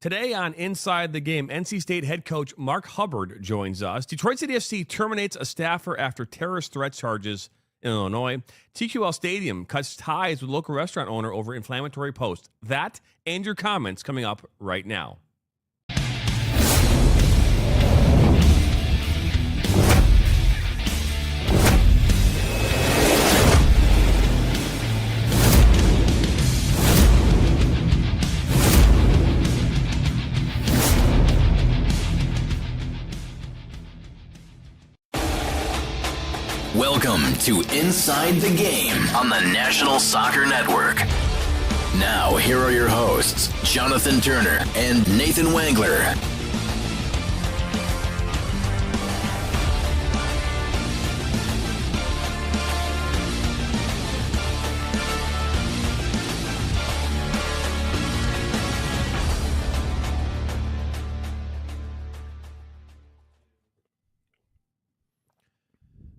Today on Inside the Game, NC State head coach Mark Hubbard joins us. Detroit City FC terminates a staffer after terrorist threat charges in Illinois. TQL Stadium cuts ties with local restaurant owner over inflammatory post. That and your comments coming up right now. Welcome to Inside the Game on the National Soccer Network. Now, here are your hosts, Jonathan Turner and Nathan Wangler.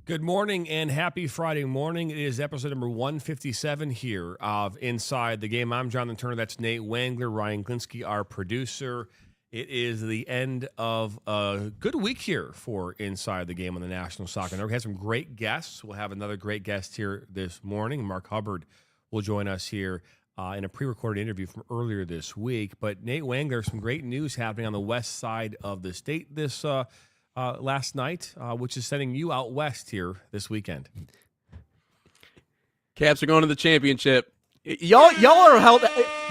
Good morning and happy Friday morning. It is episode number 157 here of Inside the Game. I'm Jonathan Turner. That's Nate Wangler, Ryan Glinsky, our producer. It is the end of a good week here for Inside the Game on the National Soccer Network. We had some great guests. We'll have another great guest here this morning. Mark Hubbard will join us here in a pre-recorded interview from earlier this week. But Nate Wangler, some great news happening on the west side of the state this last night, which is sending you out west here this weekend. Caps are going to the championship. Y'all are held.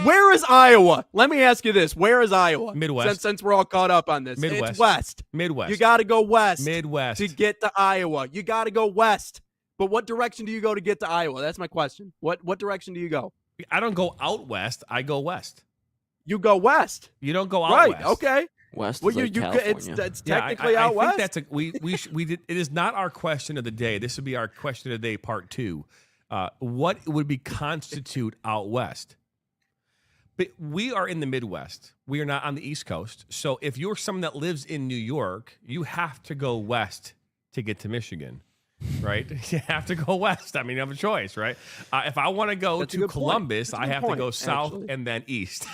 Where is Iowa? Let me ask you this: where is Iowa? Midwest. Since we're all caught up on this, Midwest. It's west. Midwest. You got to go west. Midwest to get to Iowa. You got to go west. But what direction do you go to get to Iowa? That's my question. What direction do you go? I don't go out west. I go west. You go west. You don't go out right. west. Okay. West Well, is like California. it's technically out I west. think that's we did. It is not our question of the day. This would be our question of the day, part two. What would be constitute out west? But we are in the Midwest. We are not on the East Coast. So if you're someone that lives in New York, you have to go west to get to Michigan, right? You have to go west. I mean, you have a choice, right? If I want to go That's a to good point. Columbus, That's a I good have to point, go south actually. and then east.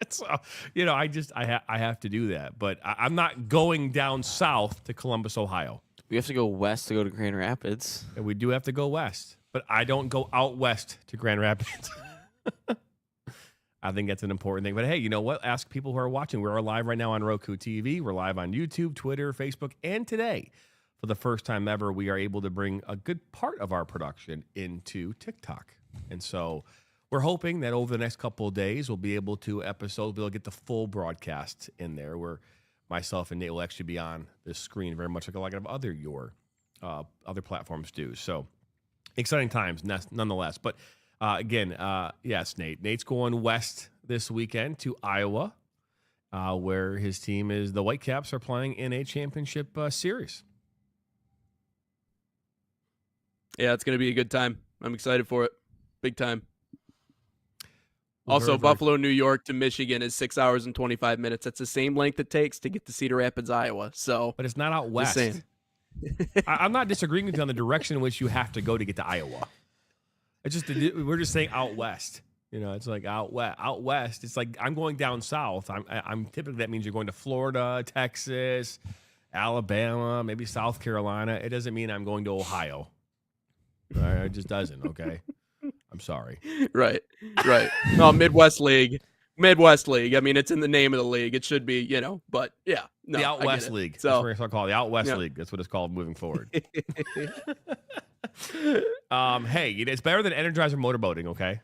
So, I have to do that. But I'm not going down south to Columbus, Ohio. We have to go west to go to Grand Rapids. And we do have to go west. But I don't go out west to Grand Rapids. I think that's an important thing. But hey, you know what? Ask people who are watching. We're live right now on Roku TV. We're live on YouTube, Twitter, Facebook. And today, for the first time ever, we are able to bring a good part of our production into TikTok. And so we're hoping that over the next couple of days, we'll be able to get the full broadcast in there where myself and Nate will actually be on this screen very much like a lot of other platforms do. So exciting times nonetheless. But again, yes, Nate. Nate's going west this weekend to Iowa, where his team is the Whitecaps are playing in a championship series. Yeah, it's going to be a good time. I'm excited for it. Big time. Also, Very, very Buffalo, New York to Michigan is 6 hours and 25 minutes. That's the same length it takes to get to Cedar Rapids, Iowa. So, But it's not out west. saying. I'm not disagreeing with you on the direction in which you have to go to get to Iowa. It's just we're just saying out west. You know, it's like out west. Out west. It's like I'm going down south. I'm typically that means you're going to Florida, Texas, Alabama, maybe South Carolina. It doesn't mean I'm going to Ohio. It just doesn't. Okay. I'm sorry. Right. No, Midwest League. I mean, it's in the name of the league. It should be, but yeah. No, The Out I West get it. League. So, That's what we're going to call it. The Out West Yeah. League. That's what it's called moving forward. Hey, it's better than Energizer motorboating, okay?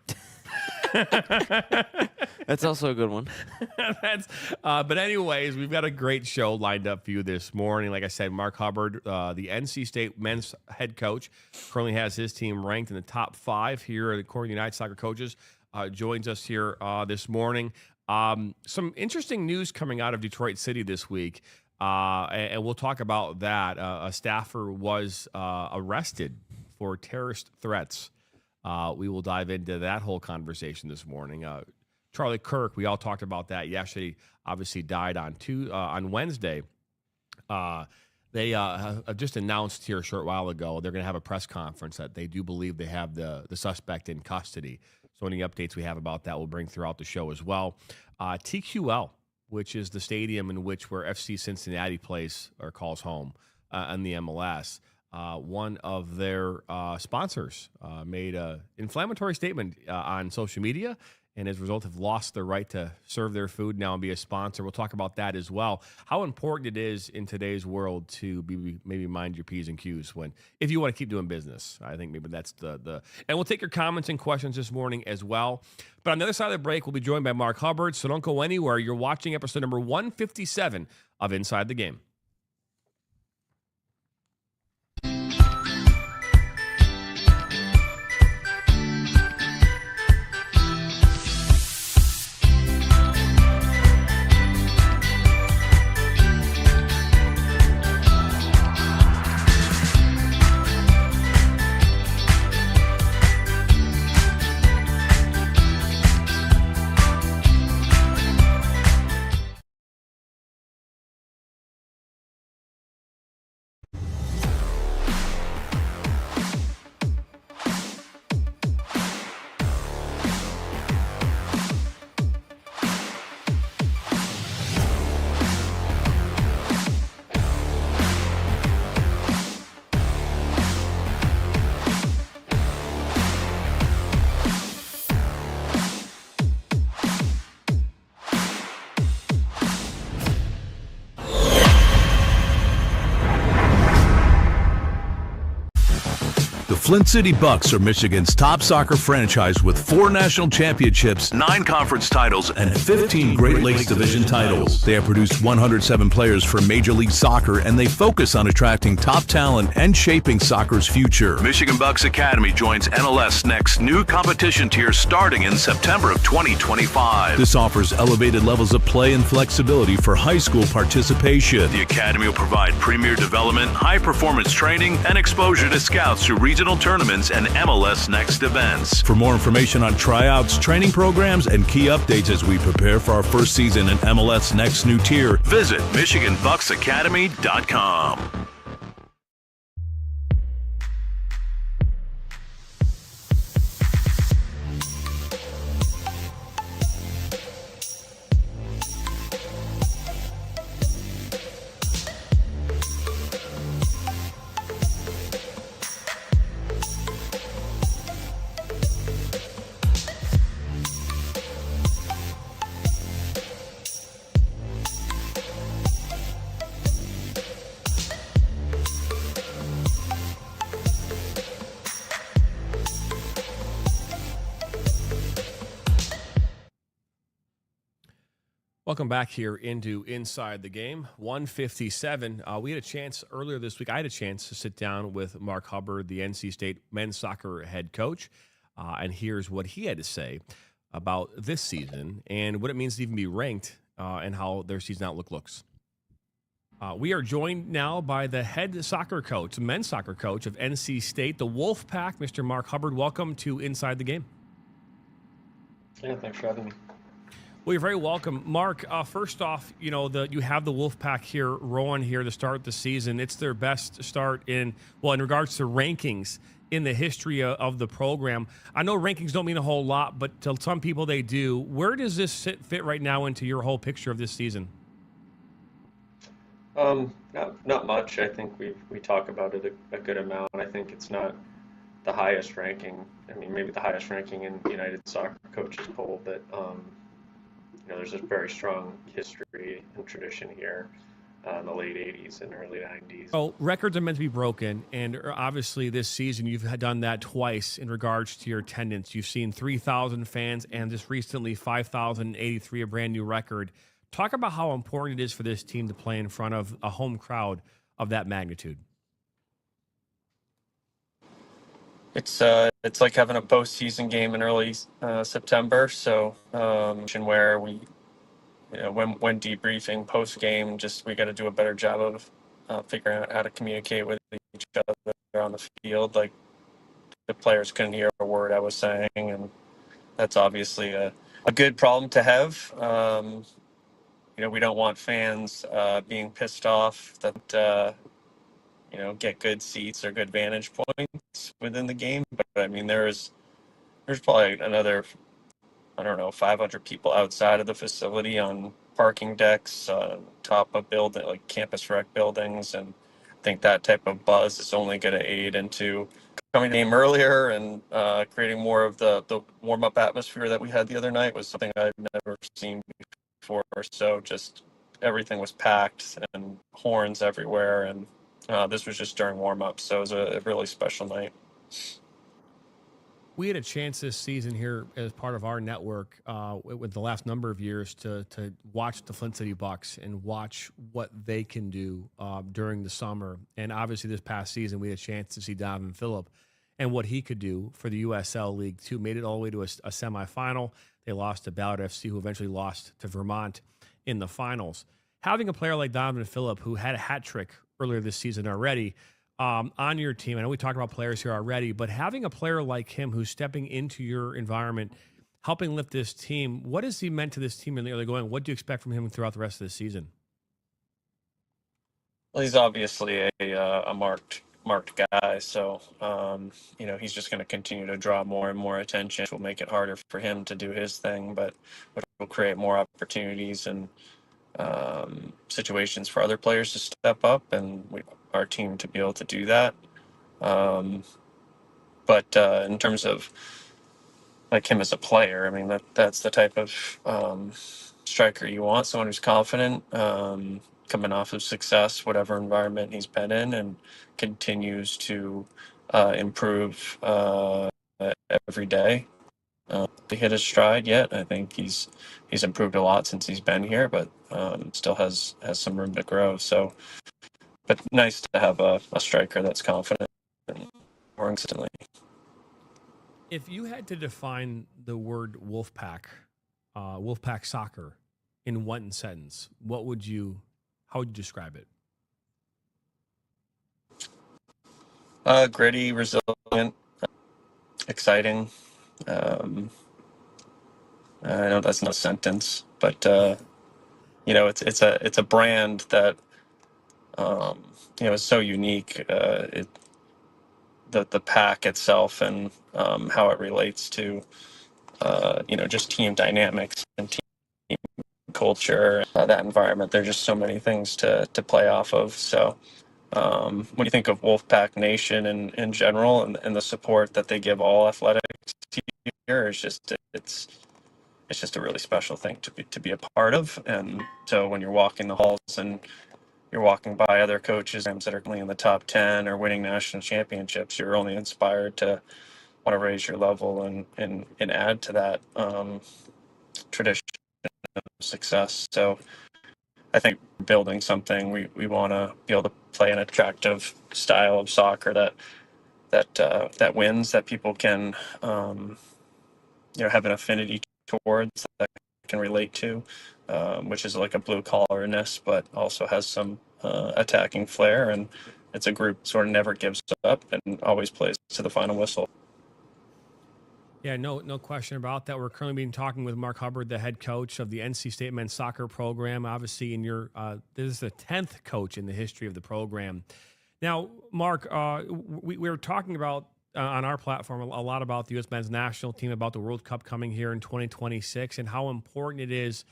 That's also a good one. But anyways, we've got a great show lined up for you this morning. Like I said, Mark Hubbard, the NC State men's head coach, currently has his team ranked in the top 5 here according to United Soccer Coaches, joins us here this morning. Some interesting news coming out of Detroit City this week, and we'll talk about that. A staffer was arrested for terrorist threats. We will dive into that whole conversation this morning. Charlie Kirk, we all talked about that yesterday, obviously died on Wednesday. They have just announced here a short while ago they're going to have a press conference that they do believe they have the suspect in custody. So any updates we have about that we'll bring throughout the show as well. TQL, which is the stadium in which where FC Cincinnati plays or calls home in the MLS. One of their sponsors made an inflammatory statement on social media, and as a result have lost their right to serve their food now and be a sponsor. We'll talk about that as well. How important it is in today's world to be maybe mind your P's and Q's if you want to keep doing business. I think maybe that's the and we'll take your comments and questions this morning as well. But on the other side of the break, we'll be joined by Mark Hubbard. So don't go anywhere. You're watching episode number 157 of Inside the Game. Flint City Bucks are Michigan's top soccer franchise with 4 national championships, 9 conference titles, and 15 Great Lakes Division titles. They have produced 107 players for Major League Soccer, and they focus on attracting top talent and shaping soccer's future. Michigan Bucks Academy joins NLS Next new competition tier starting in September of 2025. This offers elevated levels of play and flexibility for high school participation. The Academy will provide premier development, high-performance training, and exposure to scouts through regional tournaments and MLS Next events. For more information on tryouts, training programs, and key updates as we prepare for our first season in MLS Next new tier, visit MichiganBucksAcademy.com. Welcome back here into Inside the Game, 157. We had a chance earlier this week. I had a chance to sit down with Mark Hubbard, the NC State men's soccer head coach, and here's what he had to say about this season and what it means to even be ranked and how their season outlook looks. We are joined now by the head soccer coach, men's soccer coach of NC State, the Wolfpack, Mr. Mark Hubbard. Welcome to Inside the Game. Yeah, thanks for having me. Well, you're very welcome. Mark, first off, you have the Wolfpack here rolling here to start the season. It's their best start in regards to rankings in the history of the program. I know rankings don't mean a whole lot, but to some people they do. Where does this fit right now into your whole picture of this season? Not much. I think we talk about it a good amount. I think it's not the highest ranking. I mean, maybe the highest ranking in the United Soccer Coaches poll, but there's a very strong history and tradition here in the late 80s and early 90s. Oh, records are meant to be broken, and obviously this season you've done that twice in regards to your attendance. You've seen 3,000 fans and just recently 5,083, a brand new record. Talk about how important it is for this team to play in front of a home crowd of that magnitude. It's like having a postseason game in early September. So where we, when debriefing post game, we got to do a better job of figuring out how to communicate with each other on the field. Like the players couldn't hear a word I was saying, and that's obviously a good problem to have. We don't want fans being pissed off that get good seats or good vantage points within the game. But I mean, there's there's probably another, I don't know, 500 people outside of the facility on parking decks, top of building like campus rec buildings, and I think that type of buzz is only going to aid into coming to the game earlier and creating more of the warm up atmosphere that we had the other night. Was something I've never seen before. So just everything was packed and horns everywhere, and this was just during warm up, so it was a really special night. We had a chance this season here as part of our network with the last number of years to watch the Flint City Bucks and watch what they can do during the summer. And obviously this past season, we had a chance to see Donovan Phillip and what he could do for the USL League Two. Made it all the way to a semifinal. They lost to Ballard FC, who eventually lost to Vermont in the finals. Having a player like Donovan Phillip, who had a hat trick earlier this season already, on your team. I know we talked about players here already, but having a player like him who's stepping into your environment, helping lift this team, what has he meant to this team in the early going? What do you expect from him throughout the rest of the season? Well, he's obviously a marked guy, so he's just going to continue to draw more and more attention, which will make it harder for him to do his thing, but will create more opportunities and situations for other players to step up, and our team to be able to do that. But in terms of like him as a player, I mean that's the type of striker you want, someone who's confident, coming off of success, whatever environment he's been in, and continues to improve every day. To hit his stride yet. I think he's improved a lot since he's been here, but still has some room to grow. So, but nice to have a striker that's confident and more instantly. If you had to define the word Wolfpack soccer in one sentence, how would you describe it? Gritty, resilient, exciting. I know that's not a sentence, but it's a brand that is so unique. The pack itself and how it relates to just team dynamics and team culture, that environment. There's just so many things to play off of. So when you think of Wolfpack Nation in general and the support that they give all athletics here, it's just a really special thing to be a part of. And so when you're walking the halls and you're walking by other coaches that are currently in the top 10 or winning national championships, you're only inspired to want to raise your level and add to that tradition of success. So I think building something, we want to be able to play an attractive style of soccer that wins, that people can have an affinity towards, that can relate to, which is like a blue collarness, but also has some attacking flair. And it's a group sort of never gives up and always plays to the final whistle. Yeah, no question about that. We're currently talking with Mark Hubbard, the head coach of the NC State men's soccer program. Obviously, this is the 10th coach in the history of the program. Now, Mark, we were talking about on our platform a lot about the U.S. men's national team, about the World Cup coming here in 2026, and how important it is,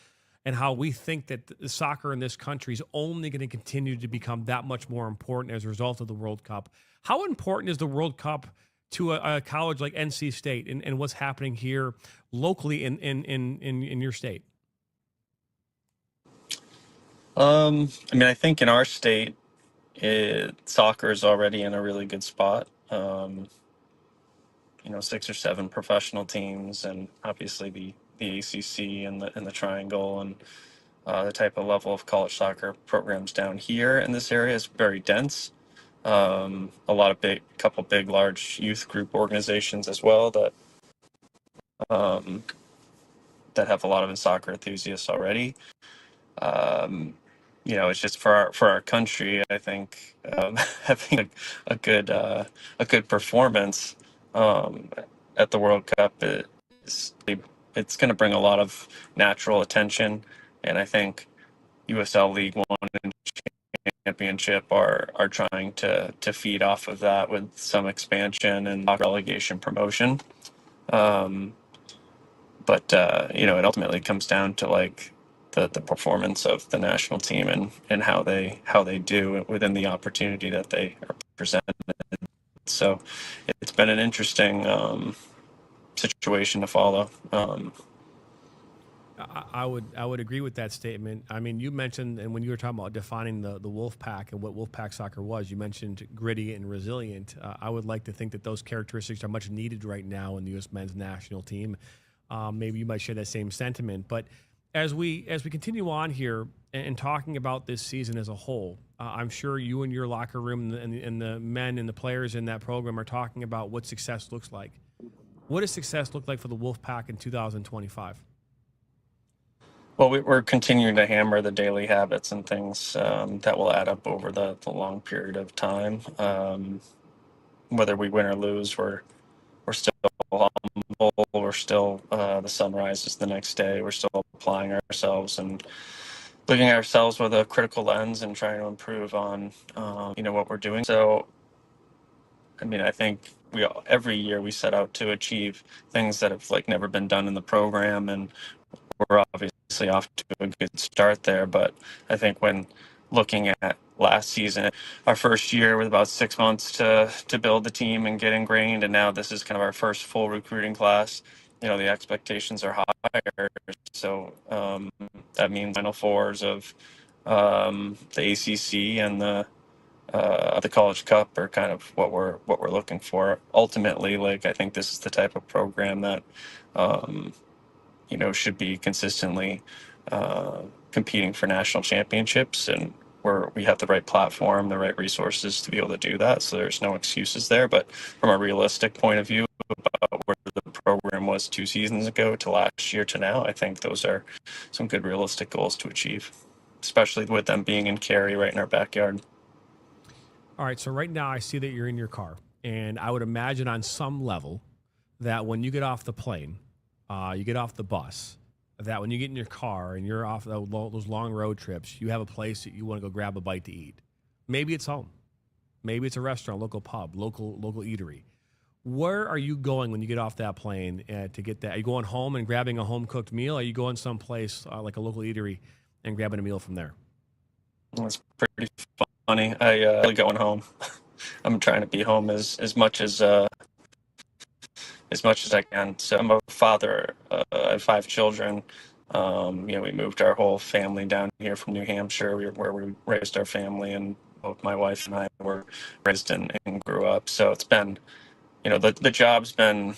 and how we think that the soccer in this country is only going to continue to become that much more important as a result of the World Cup. How important is the World Cup to a college like NC State and what's happening here locally in your state? I think in our state, soccer is already in a really good spot. 6 or 7 professional teams, and obviously the ACC and the Triangle, and the type of level of college soccer programs down here in this area is very dense. A lot of big, large youth group organizations as well that have a lot of soccer enthusiasts already. It's just for our country. I think having a good performance at the World Cup it's going to bring a lot of natural attention, and I think USL League One and Championship are trying to feed off of that with some expansion and relegation promotion. Um, but it ultimately comes down to like the performance of the national team and how they do within the opportunity that they are presented. So it's been an interesting situation to follow. I would agree with that statement. I mean, you mentioned, and when you were talking about defining the Wolfpack and what Wolfpack soccer was, you mentioned gritty and resilient. I would like to think that those characteristics are much needed right now in the U.S. men's national team. Maybe you might share that same sentiment. But as we continue on here and talking about this season as a whole, I'm sure you and your locker room and the men and the players in that program are talking about what success looks like. What does success look like for the Wolfpack in 2025? Well, we're continuing to hammer the daily habits and things that will add up over the long period of time. Whether we win or lose, we're still humble. We're still the sun rises the next day. We're still applying ourselves and looking at ourselves with a critical lens and trying to improve on what we're doing. So, I mean, I think every year we set out to achieve things that have like never been done in the program, and we're obviously off to a good start there. But I think when looking at last season, our first year with about 6 months to build the team and get ingrained, and now this is kind of our first full recruiting class. The expectations are higher, so that means Final Fours of the ACC and the College Cup are kind of what we're looking for. Ultimately, like I think this is the type of program that should be consistently competing for national championships, and we have the right platform, the right resources to be able to do that. So there's no excuses there. But from a realistic point of view about where the program was 2 seasons ago to last year to now, I think those are some good realistic goals to achieve, especially with them being in Cary right in our backyard. All right, so right now I see that you're in your car, and I would imagine on some level that when you get off the plane, you get off the bus, that when you get in your car and you're off those long road trips, you have a place that you want to go grab a bite to eat. Maybe it's home. Maybe it's a restaurant, local pub, local eatery. Where are you going when you get off that plane to get that? Are you going home and grabbing a home-cooked meal? Or are you going someplace like a local eatery and grabbing a meal from there? That's pretty funny. I really going home. I'm trying to be home as much as I can. So I'm a father. I have 5 children. We moved our whole family down here from New Hampshire, where we raised our family, and both my wife and I were raised and grew up. So it's been, the job's been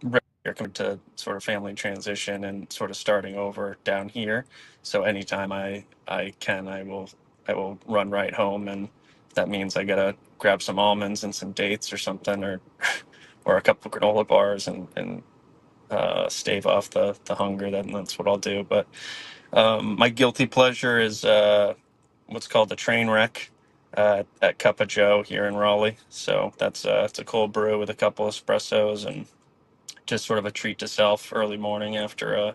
really coming to sort of family transition and sort of starting over down here. So anytime I can, I will run right home, and that means I gotta grab some almonds and some dates or something, or a couple of granola bars and stave off the hunger. That's what I'll do. But my guilty pleasure is what's called the train wreck at Cup of Joe here in Raleigh. So it's a cold brew with a couple espressos and just sort of a treat to self early morning after a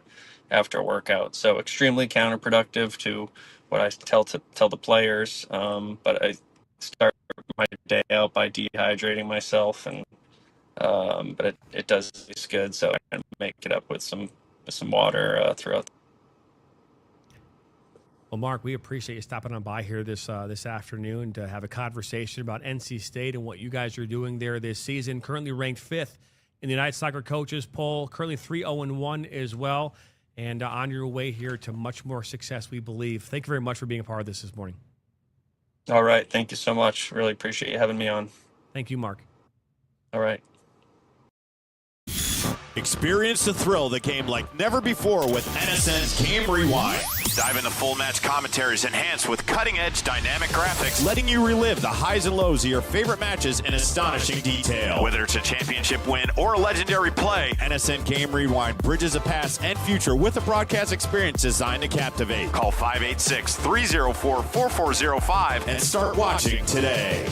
workout. So extremely counterproductive to what I tell the players. But I start my day out by dehydrating myself, and but it does taste good, so I can make it up with some water throughout. Well, Mark, we appreciate you stopping on by here this afternoon to have a conversation about NC State and what you guys are doing there this season. Currently ranked 5th in the United Soccer Coaches poll, currently 3-0-1 as well, and on your way here to much more success, we believe. Thank you very much for being a part of this morning. All right. Thank you so much. Really appreciate you having me on. Thank you, Mark. All right. Experience the thrill of the game like never before with NSN's Game Rewind. Dive into full match commentaries enhanced with cutting-edge dynamic graphics, letting you relive the highs and lows of your favorite matches in astonishing detail. Whether it's a championship win or a legendary play, NSN Game Rewind bridges the past and future with a broadcast experience designed to captivate. Call 586-304-4405 and start watching today.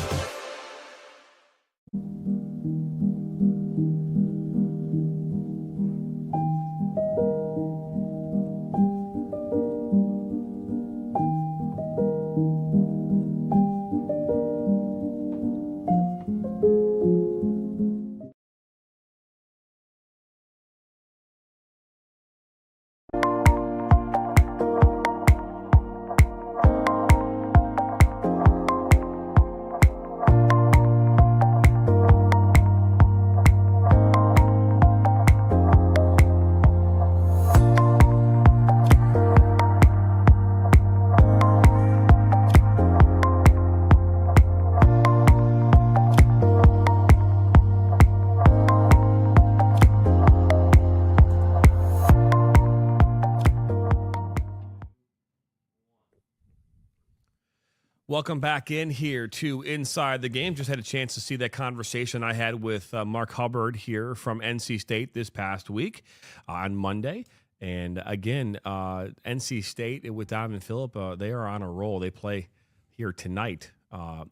Welcome back in here to Inside the Game. Just had a chance to see that conversation I had with Mark Hubbard here from NC State this past week on Monday. And again, NC State with Donovan Phillip, they are on a roll. They play here tonight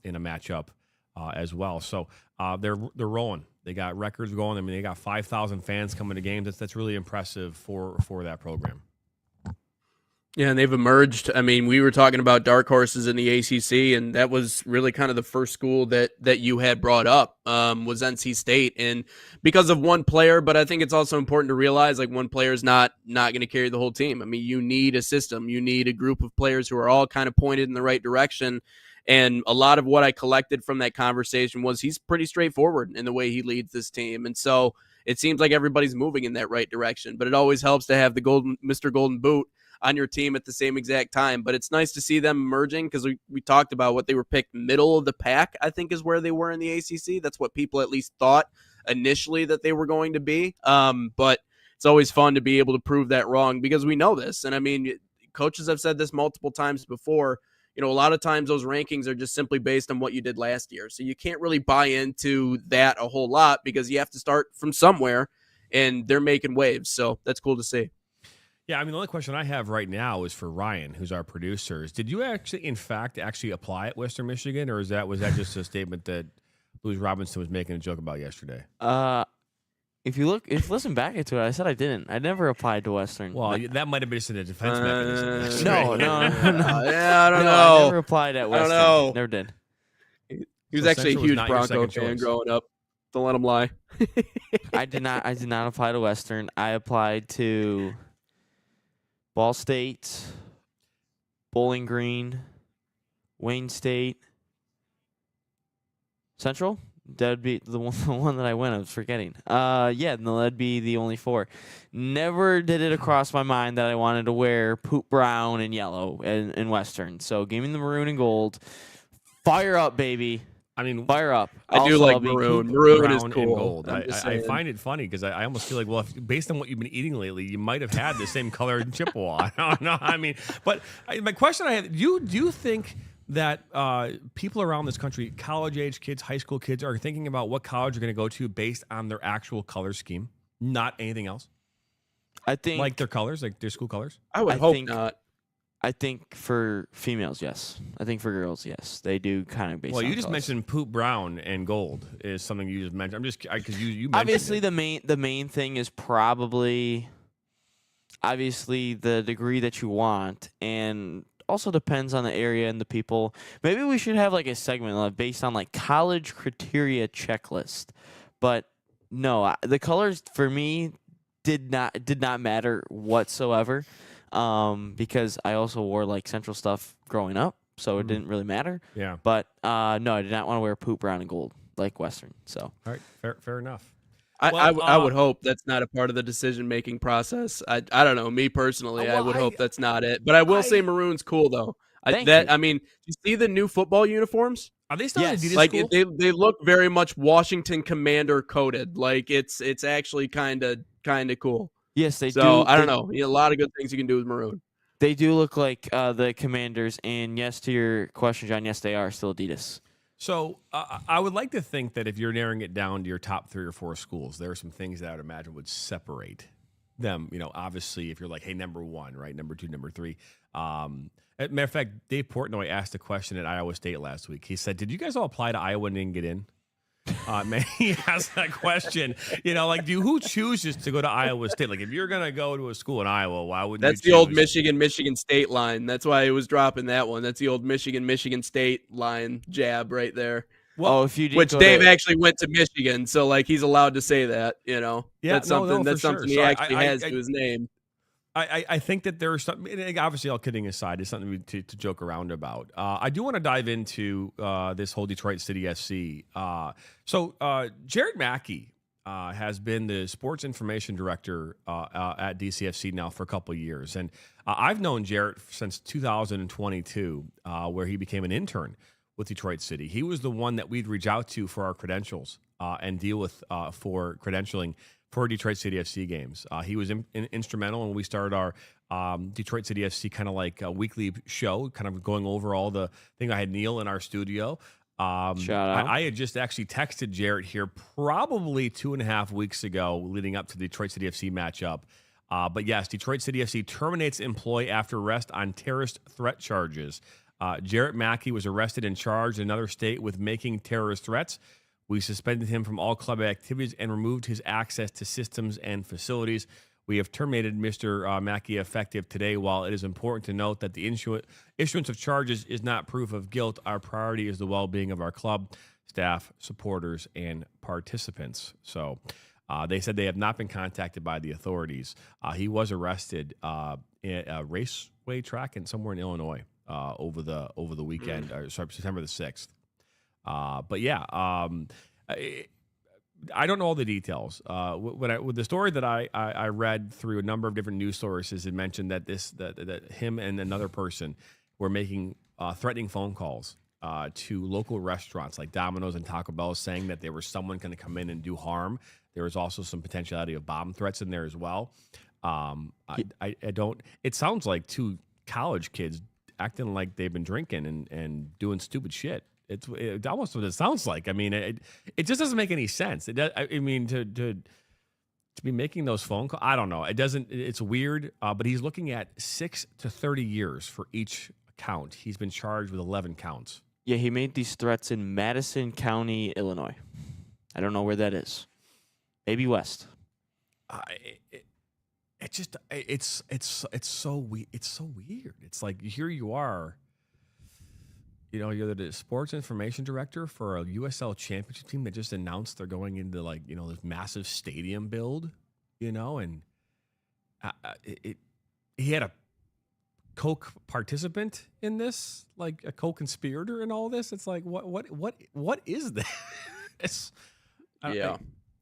in a matchup as well. So they're rolling. They got records going. I mean, they got 5,000 fans coming to games. That's really impressive for that program. Yeah, and they've emerged. I mean, we were talking about dark horses in the ACC, and that was really kind of the first school that you had brought up was NC State, and because of one player. But I think it's also important to realize, like, one player is not going to carry the whole team. I mean, you need a system. You need a group of players who are all kind of pointed in the right direction. And a lot of what I collected from that conversation was he's pretty straightforward in the way he leads this team, and so it seems like everybody's moving in that right direction. But it always helps to have the Mr. Golden Boot on your team at the same exact time. But it's nice to see them emerging because we talked about what they were picked middle of the pack, I think is where they were in the ACC. That's what people at least thought initially that they were going to be. But it's always fun to be able to prove that wrong because we know this. And I mean, coaches have said this multiple times before. You know, a lot of times those rankings are just simply based on what you did last year. So you can't really buy into that a whole lot because you have to start from somewhere, and they're making waves. So that's cool to see. Yeah, I mean, the only question I have right now is for Ryan, who's our producer. Did you actually apply at Western Michigan, or was that just a statement that Louis Robinson was making a joke about yesterday? If you listen back into it, I said I didn't. I never applied to Western. Well, that might have been just a defense mechanism. No. Yeah, I don't know. I never applied at Western. I don't know. Never did. He was So actually a Central was huge not your Bronco second fan choice. growing up. Don't let him lie. I did not apply to Western. I applied to Ball State, Bowling Green, Wayne State, Central. That'd be the one that I went. I was forgetting. Yeah, no, that'd be the only four. Never did it across my mind that I wanted to wear poop brown and yellow in Western. So give me the maroon and gold. Fire up, baby. I mean, Fire up. I do Also, like I'll be maroon. poop- Maroon is brown cool. and gold. I'm just I saying. find it funny because I almost feel like, well, based on what you've been eating lately, you might have had the same color in Chippewa. I don't know. I mean, but my question I have: do you think that people around this country, college-age kids, high school kids, are thinking about what college they're going to go to based on their actual color scheme, not anything else? I think Like their colors, like their school colors? I would I hope think- not. I think for females, yes. I think for girls, yes. They do kind of based Well, on you just colors. mentioned poop brown and gold is something you just mentioned. I'm just because you mentioned Obviously, it. the main thing is probably obviously the degree that you want, and also depends on the area and the people. Maybe we should have like a segment based on like college criteria checklist. But no, the colors for me did not matter whatsoever. Because I also wore like Central stuff growing up, so it didn't really matter. Yeah. But no, I did not want to wear poop brown and gold like Western. So All right. Fair enough. I Well, would hope that's not a part of the decision-making process. I don't know. Me personally, I Well, would hope that's not it. But I will say maroon's cool, though. Thank you. I mean, you see the new football uniforms? Are they still Yes. in Adidas Like school? they look very much Washington Commander coded. Like it's actually kind of cool. yes, they do. So I don't they- know. A lot of good things you can do with maroon. They do look like the Commanders. And yes, to your question, John, yes, they are still Adidas. So I would like to think that if you're narrowing it down to your top 3 or 4 schools, there are some things that I would imagine would separate them. You know, obviously, if you're like, hey, number 1, right, number 2, number 3. As a matter of fact, Dave Portnoy asked a question at Iowa State last week. He said, "Did you guys all apply to Iowa and didn't get in?" Man, he asked that question. You know, like, who chooses to go to Iowa State? Like, if you're gonna go to a school in Iowa, why wouldn't That's you the old choose? Michigan State line. That's why I was dropping that one. That's the old Michigan State line jab right there. Well, if you did Which go Dave to, actually went to Michigan, so like he's allowed to say that. You know, Yeah, that's no, something. for That's sure. something he So actually I- has to his name. I think that there's something, and obviously, all kidding aside, it's something to joke around about. I do want to dive into this whole Detroit City SC. So Jared Mackey has been the sports information director at DCFC now for a couple of years. And I've known Jared since 2022, where he became an intern with Detroit City. He was the one that we'd reach out to for our credentials and deal with for credentialing for Detroit City FC games. He was instrumental when we started our Detroit City FC kind of like a weekly show, kind of going over all the thing. I had Neil in our studio. Shout out. I had just actually texted Jarrett here probably 2.5 weeks ago leading up to the Detroit City FC matchup. But yes, Detroit City FC terminates employee after arrest on terrorist threat charges. Jarrett Mackey was arrested and charged in another state with making terrorist threats. We suspended him from all club activities and removed his access to systems and facilities. We have terminated Mr. Mackey effective today. While it is important to note that the issuance of charges is not proof of guilt, our priority is the well-being of our club, staff, supporters, and participants. So they said they have not been contacted by the authorities. He was arrested at a raceway track somewhere in Illinois over the weekend, September the 6th. But yeah, I don't know all the details. With the story that I read through a number of different news sources, it mentioned that that him and another person were making threatening phone calls to local restaurants like Domino's and Taco Bell, saying that there was someone going to come in and do harm. There was also some potentiality of bomb threats in there as well. I don't. It sounds like two college kids acting like they've been drinking and doing stupid shit. It's almost what it sounds like. I mean, it just doesn't make any sense. I mean, to be making those phone calls, I don't know. It doesn't. It's weird. But he's looking at 6 to 30 years for each count. He's been charged with 11 counts. Yeah, he made these threats in Madison County, Illinois. I don't know where that is. Maybe west. It's so weird. It's so weird. It's like here you are. You know, you're the sports information director for a USL championship team that just announced they're going into this massive stadium build, and he had a co-participant in this, like a co-conspirator in all this. It's like, what is this? Yeah.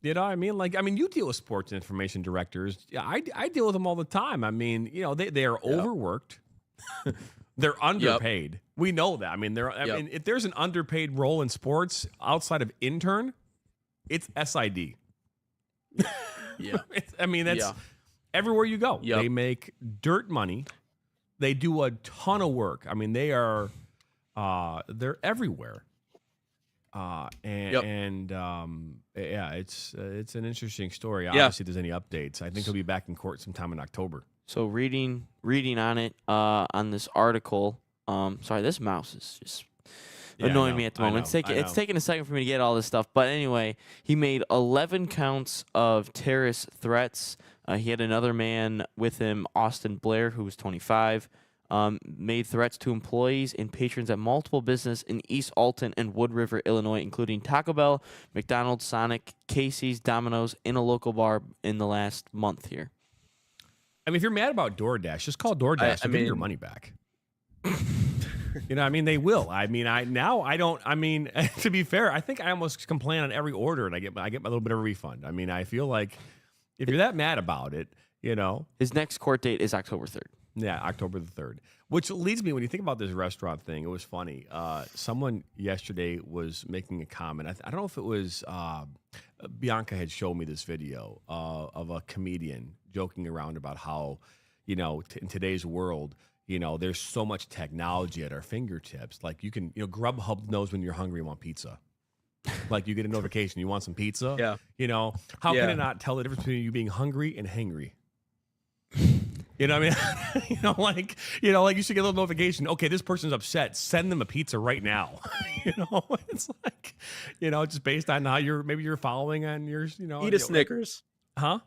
I mean, you deal with sports information directors. Yeah, I deal with them all the time. I mean, they are overworked. They're underpaid. Yep. We know that. I mean, mean, if there's an underpaid role in sports outside of intern, it's SID. Yeah. That's everywhere you go. Yep. They make dirt money. They do a ton of work. I mean, they're everywhere. It's an interesting story. Obviously, if there's any updates, I think he'll be back in court sometime in October. So reading on it on this article. Sorry, this mouse is just annoying me at the moment. It's taking a second for me to get all this stuff. But anyway, he made 11 counts of terrorist threats. He had another man with him, Austin Blair, who was 25. Made threats to employees and patrons at multiple businesses in East Alton and Wood River, Illinois, including Taco Bell, McDonald's, Sonic, Casey's, Domino's, in a local bar in the last month here. I mean, if you're mad about DoorDash, just call DoorDash and give your money back. They will. I mean, to be fair, I think I almost complain on every order and I get my little bit of a refund. I mean, I feel like if you're that mad about it, His next court date is October 3rd. Yeah, October the 3rd. Which leads me, when you think about this restaurant thing, it was funny. Someone yesterday was making a comment. I don't know if it was Bianca had shown me this video of a comedian joking around about how, in today's world, there's so much technology at our fingertips. Like you can, Grubhub knows when you're hungry and want pizza. Like you get a notification, you want some pizza? Yeah. How can it not tell the difference between you being hungry and hangry? You know what I mean? Like you should get a little notification. Okay, this person's upset. Send them a pizza right now. It's like, just based on how you're following on your, Eat a Snickers. Huh?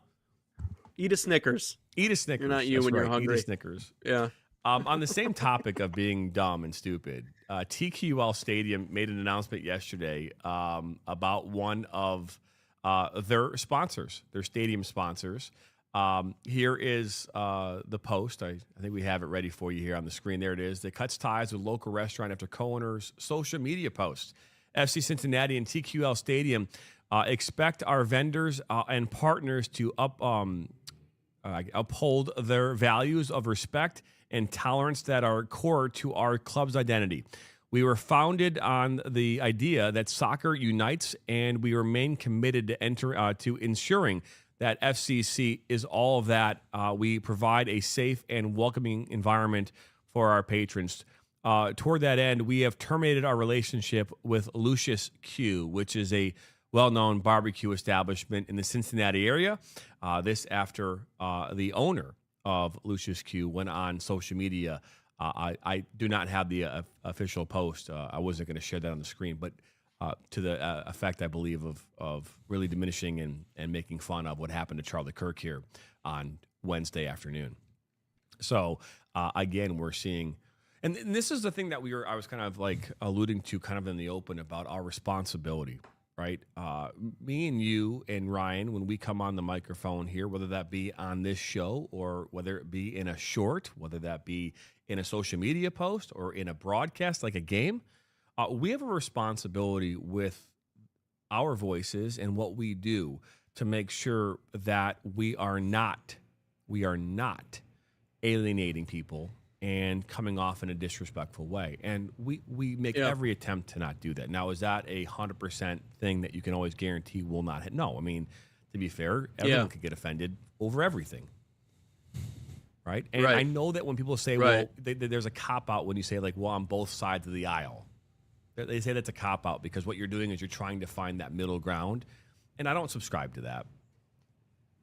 Eat a Snickers. Eat a Snickers. You're not you That's when right. you're hungry. Eat a Snickers. Yeah. On the same topic of being dumb and stupid, TQL Stadium made an announcement yesterday about one of their sponsors, their stadium sponsors. Here is the post. I think we have it ready for you here on the screen. There it is. That cuts ties with local restaurant after co-owner's social media post. FC Cincinnati and TQL Stadium expect our vendors and partners to uphold their values of respect and tolerance that are core to our club's identity. We were founded on the idea that soccer unites, and we remain committed to ensuring that FCC is all of that. We provide a safe and welcoming environment for our patrons. Toward that end, we have terminated our relationship with Lucius Q, which is a well-known barbecue establishment in the Cincinnati area. This after the owner of Lucius Q went on social media. I do not have the official post. I wasn't going to share that on the screen, but to the effect, I believe, of really diminishing and making fun of what happened to Charlie Kirk here on Wednesday afternoon. So again, we're seeing, and this is the thing that I was kind of like alluding to kind of in the open about our responsibility, right? Me and you and Ryan, when we come on the microphone here, whether that be on this show or whether it be in a short, whether that be in a social media post or in a broadcast like a game, we have a responsibility with our voices and what we do to make sure that we are not alienating people and coming off in a disrespectful way. And we make every attempt to not do that. Now, is that a 100% thing that you can always guarantee will not hit? No. I mean, to be fair, everyone could get offended over everything. Right? And I know that when people say, well, there's a cop-out when you say, like, well, on both sides of the aisle. They say that's a cop-out because what you're doing is you're trying to find that middle ground. And I don't subscribe to that.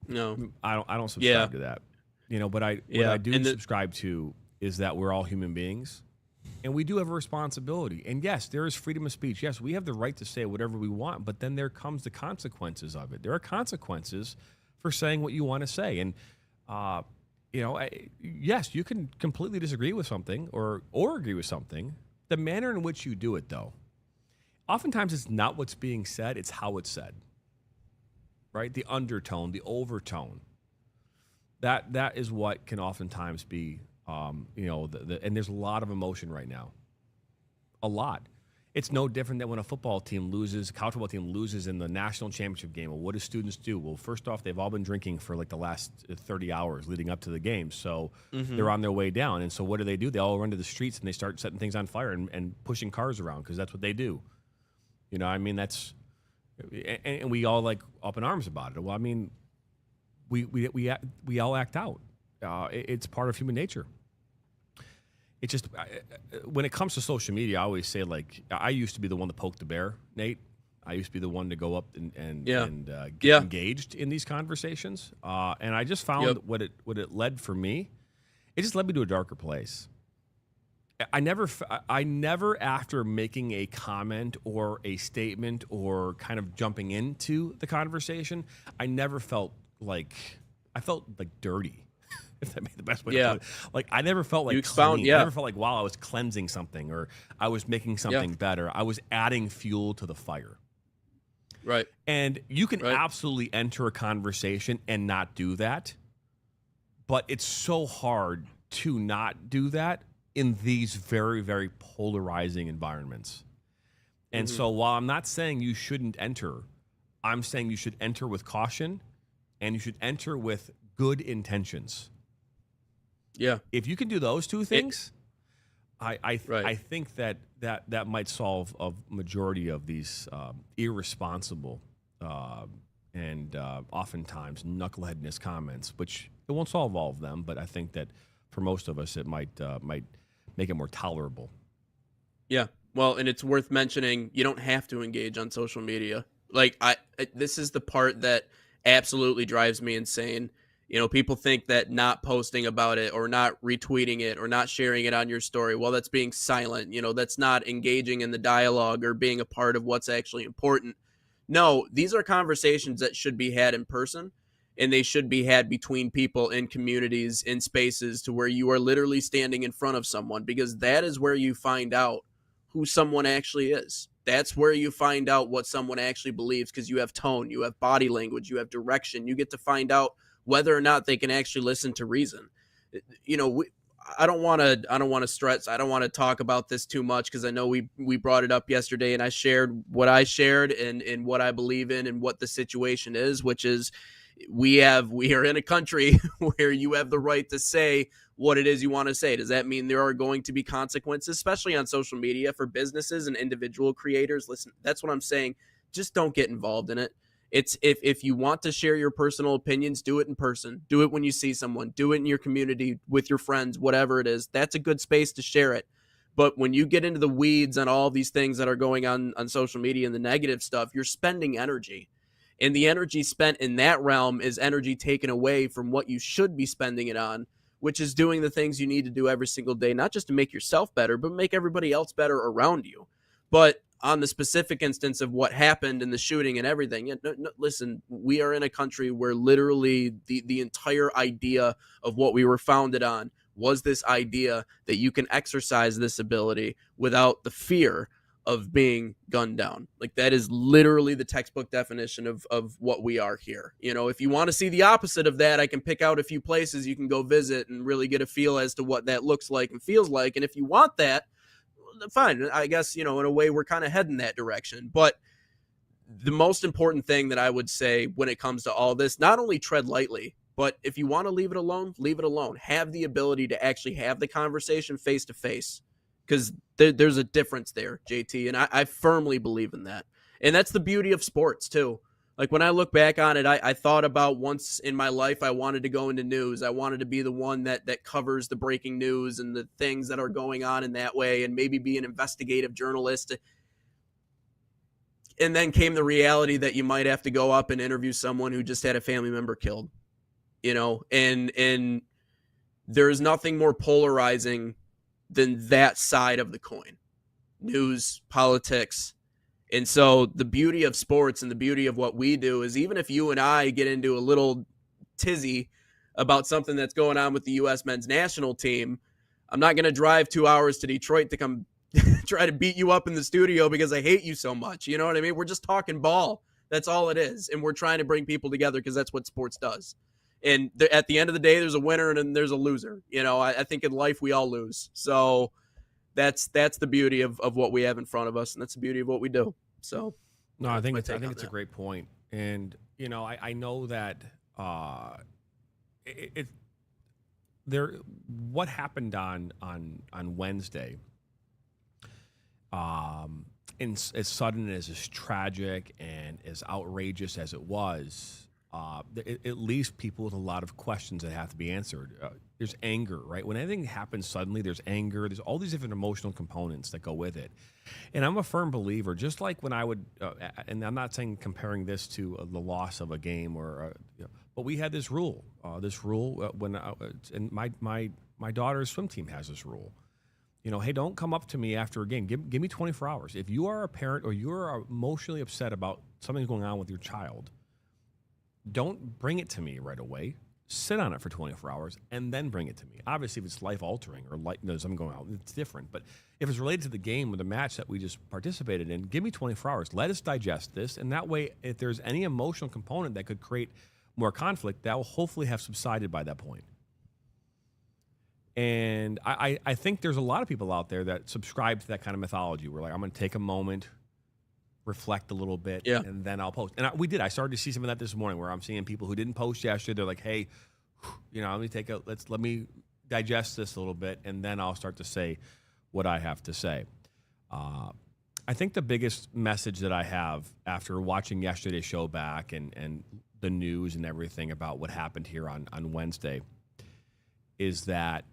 No. I don't subscribe to that. But what I do subscribe to is that we're all human beings, and we do have a responsibility. And yes, there is freedom of speech. Yes, we have the right to say whatever we want, but then there comes the consequences of it. There are consequences for saying what you want to say. And, yes, you can completely disagree with something or agree with something. The manner in which you do it, though, oftentimes it's not what's being said, it's how it's said, right? The undertone, the overtone. That is what can oftentimes be, and there's a lot of emotion right now. A lot. It's no different than when a college football team loses in the national championship game. Well, what do students do? Well, first off, they've all been drinking for like the last 30 hours leading up to the game. So they're on their way down. And so what do? They all run to the streets and they start setting things on fire and pushing cars around because that's what they do. And we all like up in arms about it. Well, I mean, we all act out. It's part of human nature. It's just when it comes to social media, I always say, like, I used to be the one to poke the bear, Nate. I used to be the one to go up and get engaged in these conversations. And I just found what it led for me. It just led me to a darker place. I never after making a comment or a statement or kind of jumping into the conversation, I felt like dirty. If that made the best way to put it. Like, I never felt like clean. I never felt like, wow, I was cleansing something or I was making something better. I was adding fuel to the fire. Right. And you can absolutely enter a conversation and not do that. But it's so hard to not do that in these very, very polarizing environments. And so while I'm not saying you shouldn't enter, I'm saying you should enter with caution and you should enter with good intentions. Yeah. If you can do those two things, I think that might solve a majority of these irresponsible and oftentimes knuckleheadness comments, which it won't solve all of them, but I think that for most of us it might make it more tolerable. Yeah. Well, and it's worth mentioning, you don't have to engage on social media. Like, this is the part that absolutely drives me insane. People think that not posting about it or not retweeting it or not sharing it on your story, well, that's being silent. That's not engaging in the dialogue or being a part of what's actually important. No, these are conversations that should be had in person, and they should be had between people in communities, in spaces to where you are literally standing in front of someone, because that is where you find out who someone actually is. That's where you find out what someone actually believes, because you have tone, you have body language, you have direction. You get to find out whether or not they can actually listen to reason. I don't want to stress. I don't want to talk about this too much because I know we brought it up yesterday, and I shared what I shared and what I believe in and what the situation is, which is, we are in a country where you have the right to say what it is you want to say. Does that mean there are going to be consequences, especially on social media, for businesses and individual creators? Listen, that's what I'm saying. Just don't get involved in it. It's if you want to share your personal opinions, do it in person. Do it when you see someone. Do it in your community with your friends, whatever it is. That's a good space to share it. But when you get into the weeds on all these things that are going on social media and the negative stuff, you're spending energy. And the energy spent in that realm is energy taken away from what you should be spending it on, which is doing the things you need to do every single day, not just to make yourself better, but make everybody else better around you. But on the specific instance of what happened in the shooting and everything, listen, we are in a country where literally the entire idea of what we were founded on was this idea that you can exercise this ability without the fear of being gunned down. Like, that is literally the textbook definition of what we are here. You know, if you want to see the opposite of that, I can pick out a few places you can go visit and really get a feel as to what that looks like and feels like. And if you want that, fine. I guess, you know, in a way we're kind of heading that direction. But the most important thing that I would say when it comes to all this, not only tread lightly, but if you want to leave it alone, leave it alone. Have the ability to actually have the conversation face to face, because there's a difference there, JT. And I firmly believe in that. And that's the beauty of sports too. Like, when I look back on it, I thought about once in my life I wanted to go into news. I wanted to be the one that covers the breaking news and the things that are going on in that way, and maybe be an investigative journalist. And then came the reality that you might have to go up and interview someone who just had a family member killed, you know, and there's nothing more polarizing than that side of the coin. News, politics. And so the beauty of sports and the beauty of what we do is, even if you and I get into a little tizzy about something that's going on with the U.S. men's national team, I'm not going to drive 2 hours to Detroit to come try to beat you up in the studio because I hate you so much. You know what I mean? We're just talking ball. That's all it is. And we're trying to bring people together because that's what sports does. And at the end of the day, there's a winner and then there's a loser. You know, I think in life we all lose. So that's the beauty of what we have in front of us, and that's the beauty of what we do. So, no, I think it's a great point. And you know, I know that what happened on Wednesday, and as sudden and as tragic and as outrageous as it was, at least people with a lot of questions that have to be answered. There's anger, right? When anything happens suddenly, there's anger. There's all these different emotional components that go with it. And I'm a firm believer, just like when I would, and I'm not saying comparing this to the loss of a game but we had this rule. And my daughter's swim team has this rule. You know, hey, don't come up to me after a game. Give me 24 hours. If you are a parent or you're emotionally upset about something going on with your child, don't bring it to me right away. Sit on it for 24 hours and then bring it to me. Obviously, if it's life-altering or something going on, it's different. But if it's related to the game or the match that we just participated in, give me 24 hours. Let us digest this. And that way, if there's any emotional component that could create more conflict, that will hopefully have subsided by that point. And I think there's a lot of people out there that subscribe to that kind of mythology. We're like, I'm going to take a moment, reflect a little bit, and then I'll post. And we did. I started to see some of that this morning, where I'm seeing people who didn't post yesterday. They're like, hey, you know, let me digest this a little bit, and then I'll start to say what I have to say. I think the biggest message that I have after watching yesterday's show back and the news and everything about what happened here on Wednesday is that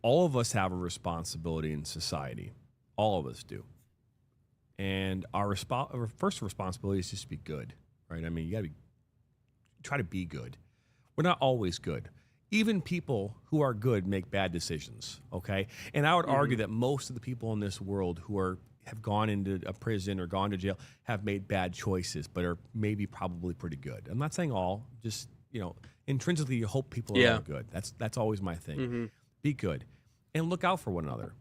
all of us have a responsibility in society. All of us do. And our first responsibility is just to be good, right? I mean, you got to try to be good. We're not always good. Even people who are good make bad decisions, okay? And I would argue that most of the people in this world who have gone into a prison or gone to jail have made bad choices, but are maybe probably pretty good. I'm not saying all, just, you know, intrinsically you hope people are all good. That's always my thing. Be good. And look out for one another.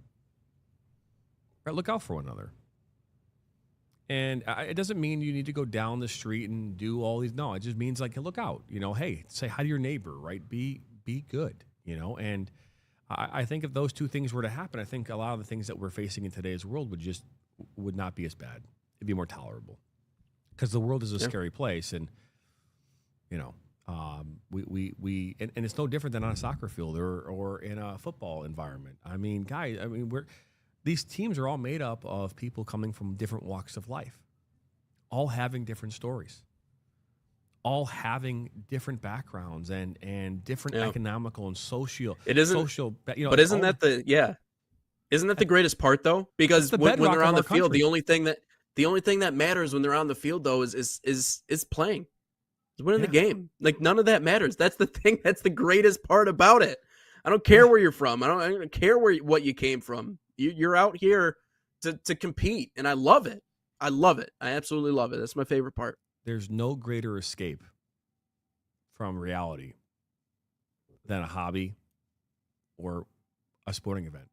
Right? Look out for one another. And it doesn't mean you need to go down the street and do all these. No, it just means like, look out. You know, hey, say hi to your neighbor, right? Be good, you know. And I think if those two things were to happen, I think a lot of the things that we're facing in today's world would not be as bad. It'd be more tolerable. Because the world is a scary place. And You know, and it's no different than on a soccer field or in a football environment. I mean, guys, these teams are all made up of people coming from different walks of life, all having different stories, all having different backgrounds and different economical and social. It isn't social, but isn't that the greatest part though? Because when they're on the field, the only thing that matters when they're on the field though is playing. Is winning the game. Like none of that matters. That's the thing. That's the greatest part about it. I don't care where you're from. I don't care what you came from. You're out here to compete, and I love it. I love it. I absolutely love it. That's my favorite part. There's no greater escape from reality than a hobby or a sporting event,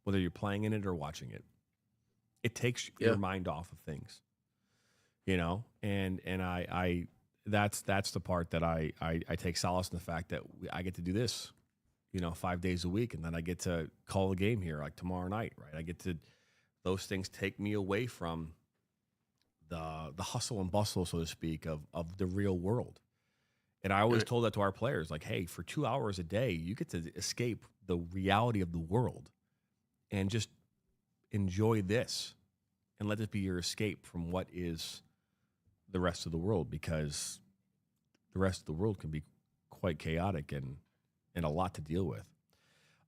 whether you're playing in it or watching it. It takes your mind off of things, and I that's the part that I take solace in the fact that I get to do this, 5 days a week, and then I get to call the game here like tomorrow night, right? I get to, those things take me away from the hustle and bustle, so to speak, of the real world. And I always told that to our players, like, hey, for 2 hours a day, you get to escape the reality of the world and just enjoy this and let it be your escape from what is the rest of the world, because the rest of the world can be quite chaotic and a lot to deal with.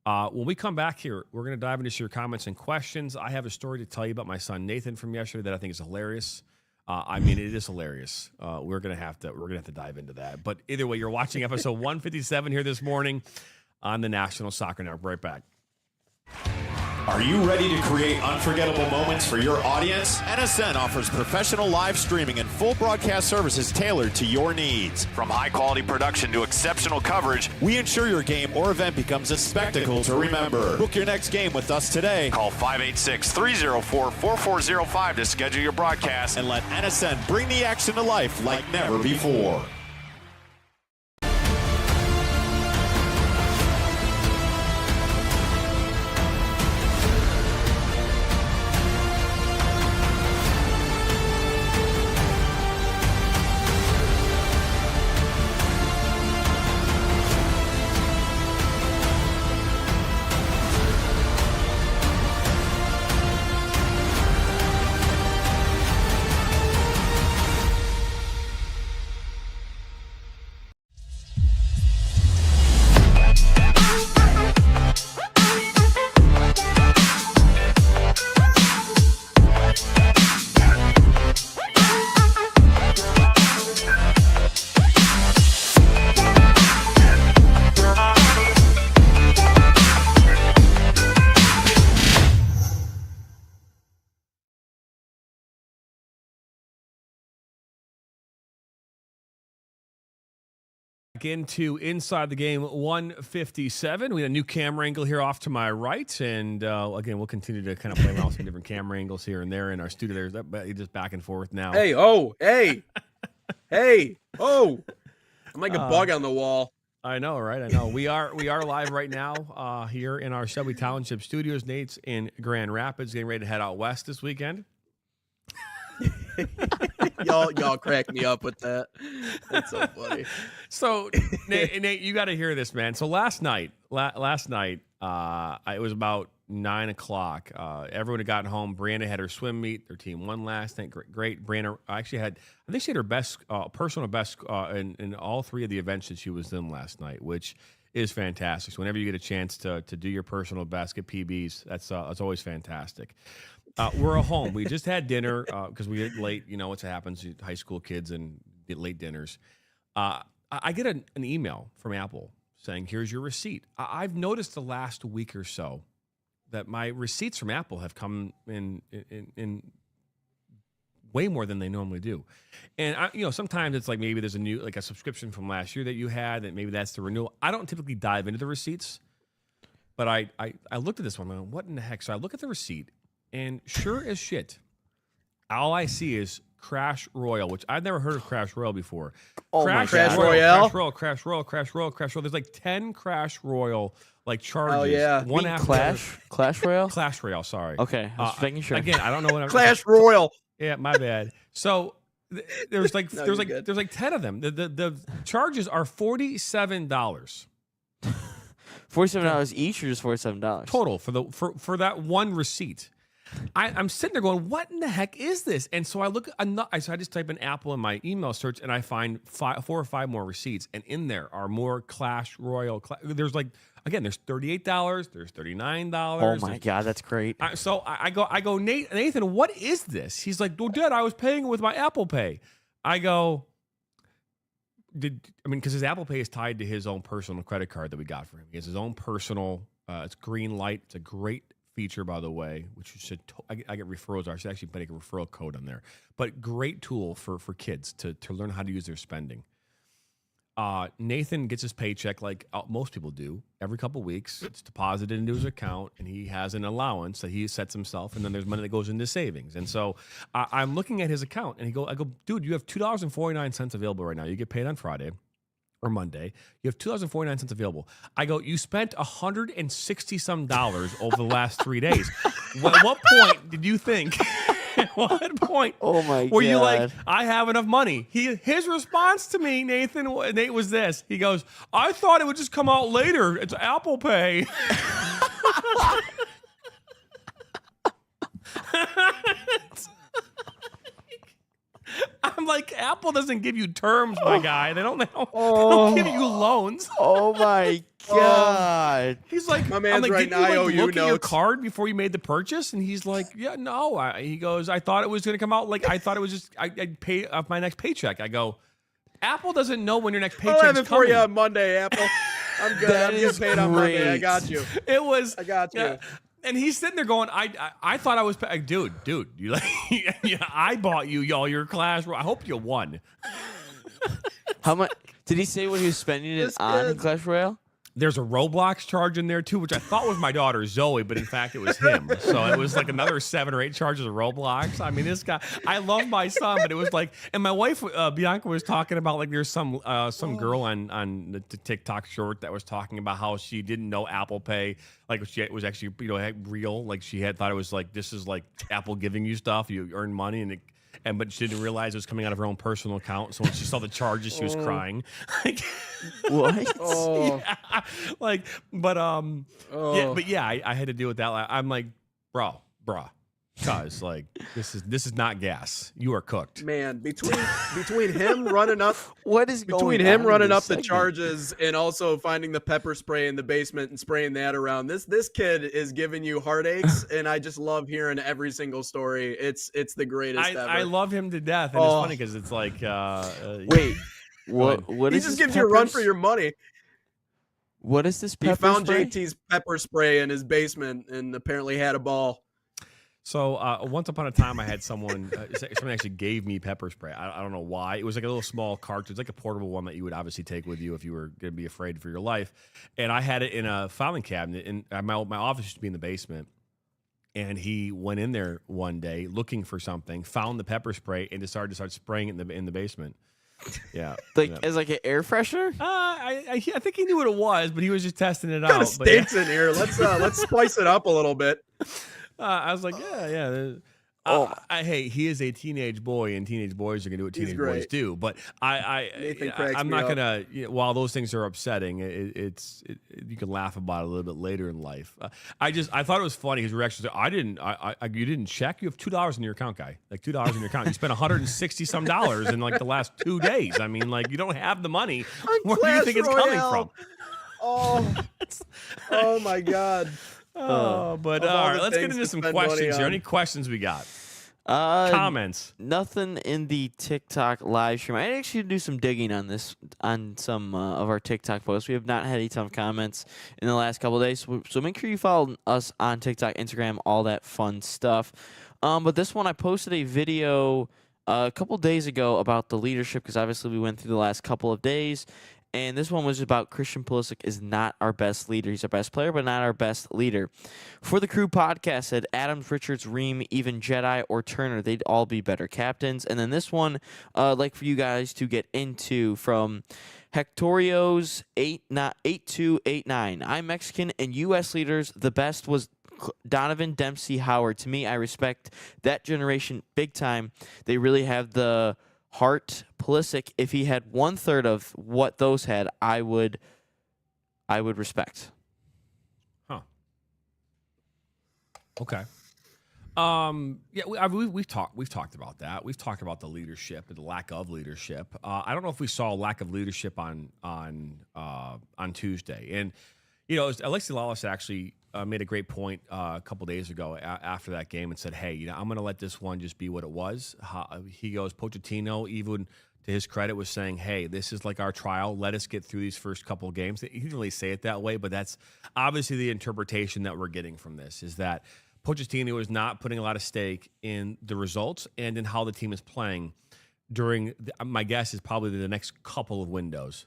When we come back here, we're going to dive into your comments and questions. I have a story to tell you about my son Nathan from yesterday that I think is hilarious. It is hilarious. We're gonna have to dive into that. But either way, you're watching episode 157 here this morning on the National Soccer Network. Right back. Are you ready to create unforgettable moments for your audience? NSN offers professional live streaming and full broadcast services tailored to your needs. From high-quality production to exceptional coverage, we ensure your game or event becomes a spectacle to remember. Book your next game with us today. Call 586-304-4405 to schedule your broadcast and let NSN bring the action to life like never before. Into Inside the Game 157. We have a new camera angle here off to my right. And again, we'll continue to kind of play around with some different camera angles here and there in our studio. There's just back and forth now. Hey. I'm like a bug on the wall. I know, right? I know. We are live right now here in our Shelby Township studios. Nate's in Grand Rapids, getting ready to head out west this weekend. y'all crack me up with that. That's so funny. So Nate, you got to hear this, man. So last night, it was about 9:00. Everyone had gotten home. Brianna had her swim meet. Their team won last night. Great. Brianna I think she had her best personal best in all three of the events that she was in last night, which is fantastic. So whenever you get a chance to do your personal best, get PBs, that's always fantastic. We're at home. We just had dinner because we get late. What happens, high school kids and get late dinners. I get an email from Apple saying, here's your receipt. I've noticed the last week or so that my receipts from Apple have come in way more than they normally do. And sometimes it's like maybe there's a subscription from last year that you had, that maybe that's the renewal. I don't typically dive into the receipts, but I looked at this one. I'm like, what in the heck? So I look at the receipt. And sure as shit, all I see is Crash Royale, which I've never heard of Crash Royale before. Oh, my God. Crash Royale? Crash Royale. There's like 10 Crash Royale charges. Oh, yeah. One after Clash Royale? Clash Royale, sorry. Okay, I was making sure. Again, I don't know what I'm... Clash Royale. Yeah, my bad. So There's like No, there's you're like good. there's like 10 of them. The charges are $47 $47 each, or just $47 total for that one receipt. I'm sitting there going, what in the heck is this? And so I look, so I just type in Apple in my email search, and I find 4 or 5 more receipts, and in there are more Clash Royale. There's like, again, there's $38, there's $39. Oh my God, that's great. So I go, Nathan, what is this? He's like, well, Dad, I was paying with my Apple Pay. I go, because his Apple Pay is tied to his own personal credit card that we got for him. He has his own personal, it's Green Light. It's a great feature, by the way, which you should, I get referrals. I should actually put a referral code on there. But great tool for kids to learn how to use their spending. Nathan gets his paycheck like most people do every couple weeks. It's deposited into his account, and he has an allowance that he sets himself, and then there's money that goes into savings. And so I'm looking at his account, and I go, dude, you have $2.49 available right now. You get paid on Friday or Monday. You have $2.49 available. I go, you spent $160 some over the last 3 days. At what point did you think? At what point? Oh my were you like, God. I have enough money? His response to me, Nate, was this. He goes, I thought it would just come out later. It's Apple Pay. I'm like, Apple doesn't give you terms, my guy. They don't give you loans. Oh my God. He's like, My man's I'm like, writing didn't you IOU look at your notes. card before you made the purchase? And he's like, yeah, no. He goes, I thought it was going to come out. Like, I thought it was just, I'd pay off my next paycheck. I go, Apple doesn't know when your next I'll have paycheck's it for you coming. on Monday, Apple. I'm good. That I'm is getting paid on Monday. I great. got you. It was, I got you. yeah. And he's sitting there going, I thought I was, dude, you like, yeah, I bought you, y'all, your Clash. I hope you won. How much did he say what he was spending it This on kid. Clash Royale? There's a Roblox charge in there too, which I thought was my daughter Zoe, but in fact it was him. So it was like another 7 or 8 charges of Roblox. I mean, this guy, I love my son, but it was like, and my wife Bianca was talking about like there's some girl on the TikTok short that was talking about how she didn't know Apple Pay, like she was actually real, like she had thought it was like this is like Apple giving you stuff, you earn money, but she didn't realize it was coming out of her own personal account. So when she saw the charges, she was crying. Like, What? Oh, yeah, like, but I had to deal with that. I'm like, bruh, cause like this is not gas. You are cooked. man, between him running up What is going between on him in running this up the segment? charges and also finding the pepper spray in the basement and spraying that around, this kid is giving you heartaches, and I just love hearing every single story. It's the greatest ever. I love him to death, and it's funny because it's like, Wait, what he is just this gives you a run peppers- for your money. What is this He pepper found spray? JT's pepper spray in his basement and apparently had a ball. So once upon a time, I had someone actually gave me pepper spray. I don't know why. It was like a little small cartridge, like a portable one that you would obviously take with you if you were going to be afraid for your life. And I had it in a filing cabinet, and my office used to be in the basement. And he went in there one day looking for something, found the pepper spray, and decided to start spraying it in the basement. Yeah, Like yeah. as like an air freshener? I think he knew what it was, but he was just testing it Kind out. of But yeah. stinks in here. Let's spice it up a little bit. I was like, yeah. Hey, he is a teenage boy, and teenage boys are gonna do what He's teenage boys great. do. But Nathan cracks I'm me not up. gonna. While those things are upsetting, you can laugh about it a little bit later in life. I thought it was funny his reaction. You didn't check. You have $2 in your account, guy. Like $2 in your account. You spent $160 some in like the last 2 days. I mean, like you don't have the money. Where do you Clash think it's coming Royale. from? Oh my God. Oh, but Of all all right, the let's get things into to some spend money questions here. on. Any questions we got? Comments. Nothing in the TikTok live stream. I actually do some digging on this on some of our TikTok posts. We have not had a ton of comments in the last couple of days, so make sure you follow us on TikTok, Instagram, all that fun stuff. But this one, I posted a video a couple days ago about the leadership because obviously we went through the last couple of days. And this one was about Christian Pulisic is not our best leader. He's our best player, but not our best leader. For the Crew podcast, said Adams, Richards, Ream, even Jedi or Turner, they'd all be better captains. And then this one, like for you guys to get into from Hectorios 8289. I'm Mexican and U.S. leaders. The best was Donovan, Dempsey, Howard. To me, I respect that generation big time. They really have the Hart, Pulisic, if he had 1/3 of what those had, I would respect. Huh. Okay. Yeah, we've talked about that. We've talked about the leadership and the lack of leadership. I don't know if we saw a lack of leadership on Tuesday. And Alexi Lalas actually made a great point a couple days ago after that game and said, "Hey, I'm going to let this one just be what it was." He goes, Pochettino, even to his credit, was saying, "Hey, this is like our trial. Let us get through these first couple of games." He didn't really say it that way, but that's obviously the interpretation that we're getting from this, is that Pochettino is not putting a lot of stake in the results and in how the team is playing during, my guess is probably the next couple of windows.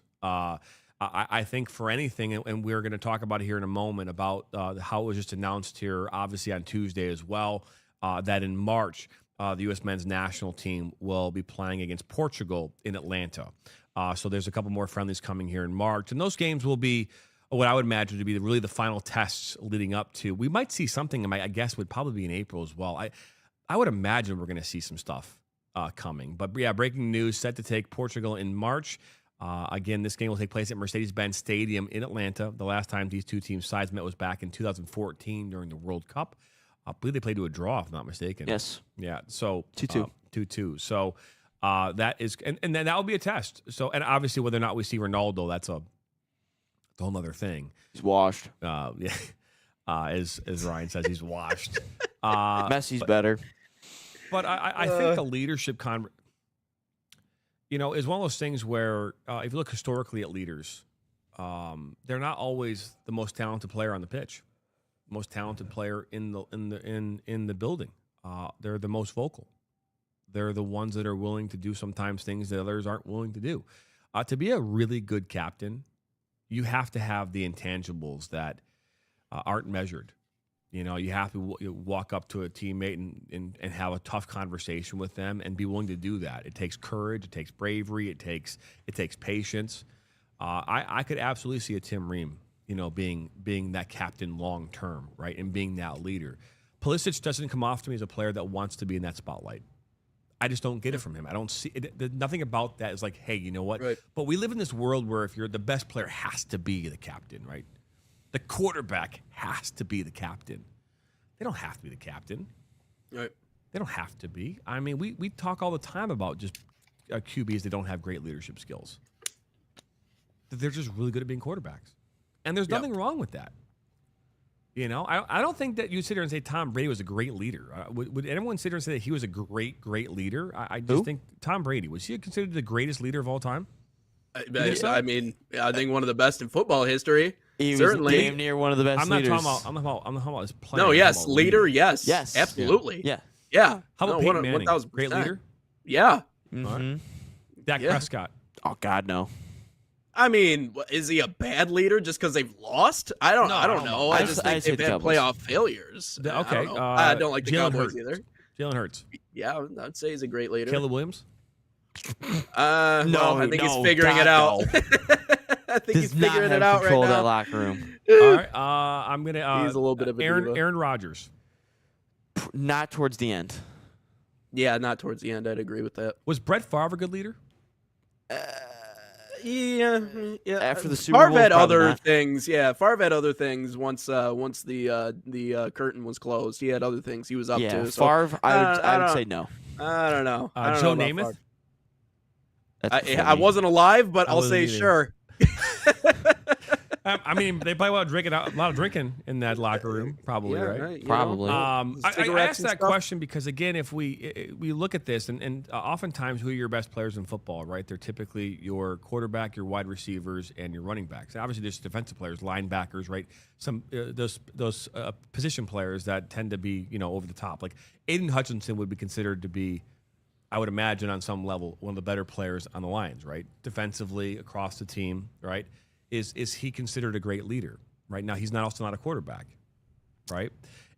I think for anything, and we're going to talk about it here in a moment, about how it was just announced here, obviously on Tuesday as well, that in March, the U.S. men's national team will be playing against Portugal in Atlanta. So there's a couple more friendlies coming here in March, and those games will be what I would imagine to be really the final tests leading up to. We might see something, I guess, would probably be in April as well. I would imagine we're going to see some stuff coming. But yeah, breaking news, set to take Portugal in March. Again, this game will take place at Mercedes-Benz Stadium in Atlanta. The last time these two teams' sides met was back in 2014 during the World Cup. I believe they played to a draw, if I'm not mistaken. Yes. Yeah. So 2-2. 2-2. So that is, and then that will be a test. So, and obviously whether or not we see Ronaldo, that's a whole other thing. He's washed. Yeah. As Ryan says, he's washed. Messi's better. But I think the leadership is one of those things where if you look historically at leaders, they're not always the most talented player on the pitch, most talented player in the building. They're the most vocal. They're the ones that are willing to do sometimes things that others aren't willing to do. To be a really good captain, you have to have the intangibles that aren't measured. You have to walk up to a teammate and have a tough conversation with them and be willing to do that. It takes courage. It takes bravery. It takes patience. I could absolutely see a Tim Ream, being that captain long term, right, and being that leader. Pulisic doesn't come off to me as a player that wants to be in that spotlight. I just don't get it from him. I don't see it. Nothing about that is like, hey, you know what? Right. But we live in this world where if you're the best player, has to be the captain, right? The quarterback has to be the captain. They don't have to be the captain. Right. They don't have to be. I mean, we talk all the time about just QBs that don't have great leadership skills. That they're just really good at being quarterbacks. And there's nothing wrong with that. I don't think that you sit here and say Tom Brady was a great leader. Would anyone sit here and say that he was a great leader? I just think Tom Brady, was he considered the greatest leader of all time? I think one of the best in football history. He was Certainly. damn near one of the best leaders. I'm not talking about his playing. No, yes, leader, yes. Yes. Absolutely. Yeah. Yeah. How about Peyton Manning? 1000%. Great leader? Yeah. Mm-hmm. Dak Prescott. Oh, God, no. I mean, is he a bad leader just because they've lost? I don't know. I just think they've had playoff failures. Okay. I don't like the Jalen Cowboys Hurts. either. Jalen Hurts. Yeah, I'd say he's a great leader. Caleb Williams? I think he's figuring it out. I think he's figuring it out right control now. that locker room. All right. I'm going to... he's a little bit of a diva. Aaron Rodgers. Not towards the end. Yeah, not towards the end. I'd agree with that. Was Brett Favre a good leader? Yeah. After the Super Bowl, Favre had probably other not. things. Yeah, Favre had other things once the curtain was closed. He had other things he was up Yeah, to. So, Favre, I would don't- say no. I don't know. I don't Joe know about Namath? That's Favre. before I me. wasn't alive, but I I'll wasn't say either. sure. I mean, they probably a lot of drinking in that locker room, probably, Yeah, right? you know. Probably. I Cigarettes asked and that stuff. question because, again, if we look at this, and oftentimes who are your best players in football, right? They're typically your quarterback, your wide receivers, and your running backs. And obviously, there's defensive players, linebackers, right? Some those position players that tend to be over the top. Like Aiden Hutchinson would be considered to be, I would imagine, on some level, one of the better players on the Lions, right? Defensively across the team, right? Is he considered a great leader? Right now, he's also not a quarterback, right?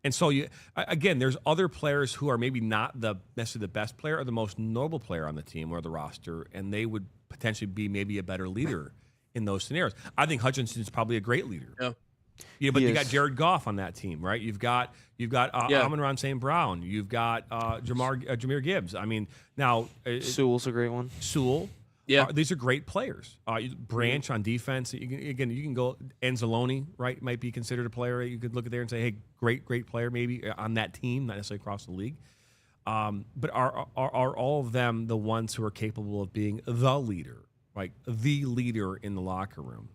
And so again, there's other players who are maybe not necessarily the best player or the most notable player on the team or the roster, and they would potentially be maybe a better leader in those scenarios. I think Hutchinson's probably a great leader. Yeah. Yeah, but you got Yes. Jared Goff on that team, right? You've got Yeah. Amon-Ra St. Brown. You've got Jahmyr Gibbs. I mean, now Sewell's a great one. Sewell. Yeah. These are great players. Branch on defense. You can go Anzalone, right? Might be considered a player. You could look at there and say, hey, great player maybe on that team, not necessarily across the league. But are all of them the ones who are capable of being the leader, like the leader in the locker room?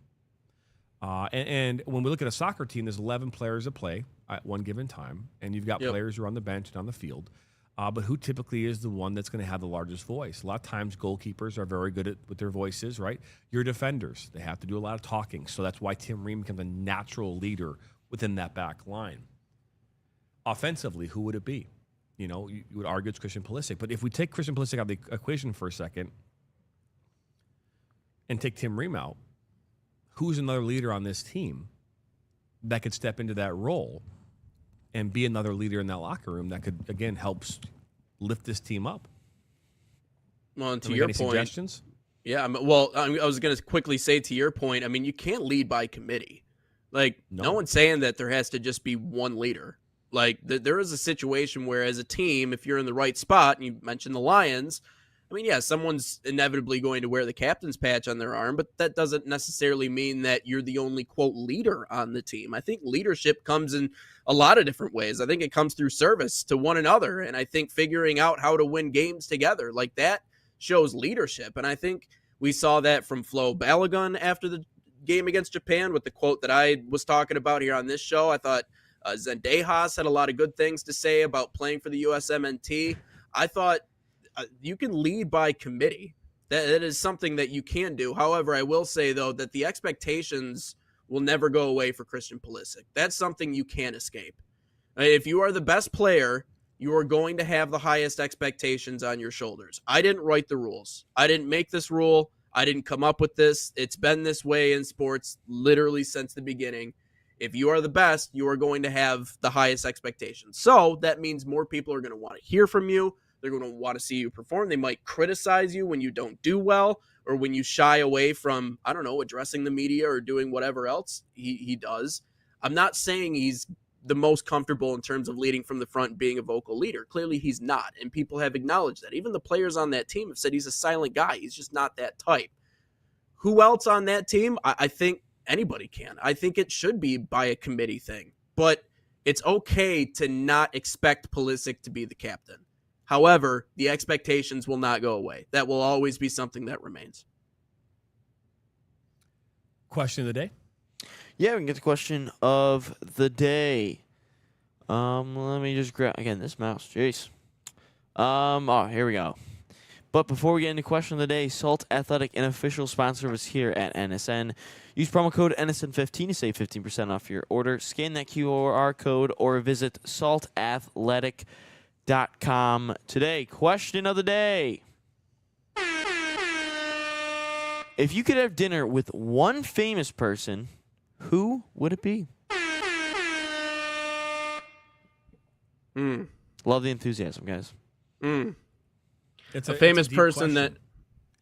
And when we look at a soccer team, there's 11 players that play at one given time, and you've got Yep. players who are on the bench and on the field. But who typically is the one that's going to have the largest voice? A lot of times goalkeepers are very good with their voices, right? Your defenders, they have to do a lot of talking. So that's why Tim Ream becomes a natural leader within that back line. Offensively, who would it be? You would argue it's Christian Pulisic. But if we take Christian Pulisic out of the equation for a second and take Tim Ream out, who's another leader on this team that could step into that role and be another leader in that locker room that could, again, help lift this team up? Well, and to Any your point, suggestions? yeah. I was going to quickly say to your point. I mean, you can't lead by committee. Like, no one's saying that there has to just be one leader. Like, there is a situation where, as a team, if you're in the right spot, and you mentioned the Lions, I mean, yeah, someone's inevitably going to wear the captain's patch on their arm, but that doesn't necessarily mean that you're the only, quote, leader on the team. I think leadership comes in a lot of different ways. I think it comes through service to one another, and I think figuring out how to win games together, like that shows leadership. And I think we saw that from Flo Balogun after the game against Japan with the quote that I was talking about here on this show. I thought Zendejas had a lot of good things to say about playing for the USMNT. I thought you can lead by committee. That is something that you can do. However, I will say, though, that the expectations will never go away for Christian Pulisic. That's something you can't escape. If you are the best player, you are going to have the highest expectations on your shoulders. I didn't write the rules. I didn't make this rule. I didn't come up with this. It's been this way in sports literally since the beginning. If you are the best, you are going to have the highest expectations. So that means more people are going to want to hear from you. They're going to want to see you perform. They might criticize you when you don't do well or when you shy away from, I don't know, addressing the media or doing whatever else he does. I'm not saying he's the most comfortable in terms of leading from the front and being a vocal leader. Clearly he's not, and people have acknowledged that. Even the players on that team have said he's a silent guy. He's just not that type. Who else on that team? I think anybody can. I think it should be by a committee thing, but it's okay to not expect Pulisic to be the captain. However, the expectations will not go away. That will always be something that remains. Question of the day? Yeah, we can get the question of the day. Let me just grab again this mouse. Jeez. Here we go. But before we get into question of the day, Salt Athletic, an official sponsor of us here at NSN. Use promo code NSN15 to save 15% off your order. Scan that QR code or visit saltathletic.com today. Question of the day. If you could have dinner with one famous person, who would it be? Love the enthusiasm, guys. It's A famous deep person question. that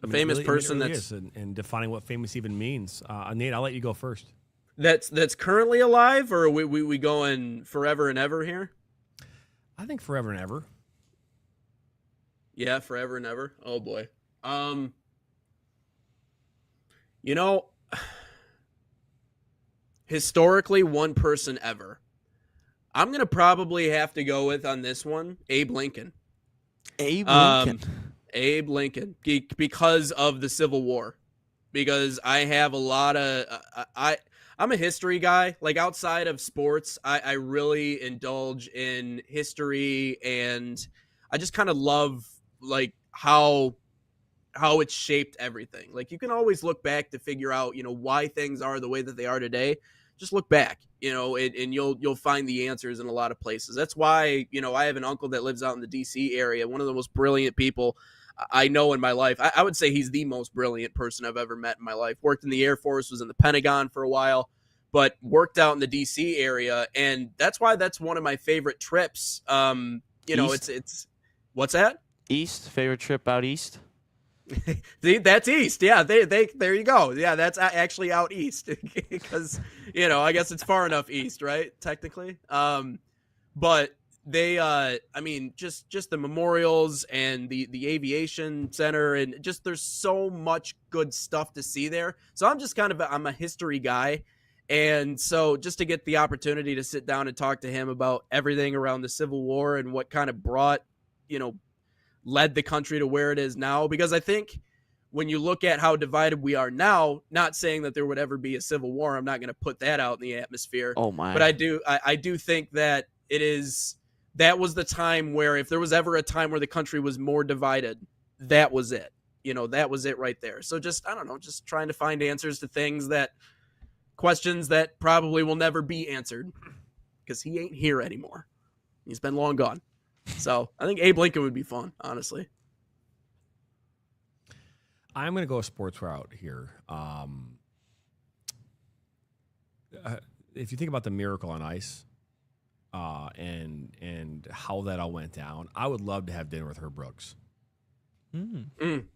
a famous person really that's is, and defining what famous even means. Nate, I'll let you go first. that's currently alive, or are we going forever and ever here? I think forever and ever. Yeah, forever and ever. Oh boy. You know, historically, one person ever. I'm gonna probably have to go with on this one, Abe Lincoln. Abe Lincoln. Abe Lincoln, because of the Civil War. Because I have a lot of I'm a history guy. Like, outside of sports, I really indulge in history, and I just kind of love like how it's shaped everything. Like, you can always look back to figure out, why things are the way that they are today. Just look back, and you'll find the answers in a lot of places. That's why, I have an uncle that lives out in the DC area, one of the most brilliant people I know in my life. I would say he's the most brilliant person I've ever met in my life. Worked in the Air Force, was in the Pentagon for a while, but worked out in the DC area. And that's why that's one of my favorite trips. East? It's what's that? East, favorite trip out east? See, that's east. Yeah, they there you go. Yeah, that's actually out east because I guess it's far enough east, right? Technically. But they I mean just the memorials and the aviation center, and just there's so much good stuff to see there. So I'm just I'm a history guy. And so just to get the opportunity to sit down and talk to him about everything around the Civil War and what kind of led the country to where it is now, because I think when you look at how divided we are now, not saying that there would ever be a civil war, I'm not going to put that out in the atmosphere. Oh my. But I do think that that was the time where, if there was ever a time where the country was more divided, that was it. That was it right there. So just, I don't know, just trying to find answers to questions that probably will never be answered, because he ain't here anymore. He's been long gone. So I think Abe Lincoln would be fun, honestly. I'm going to go a sports route here. If you think about the Miracle on Ice and how that all went down, I would love to have dinner with Herb Brooks.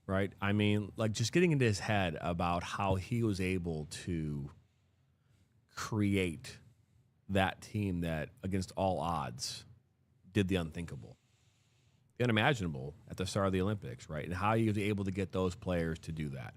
Right? I mean, like, just getting into his head about how he was able to create that team that, against all odds, did the unthinkable, the unimaginable at the start of the Olympics, right? And how he was able to get those players to do that.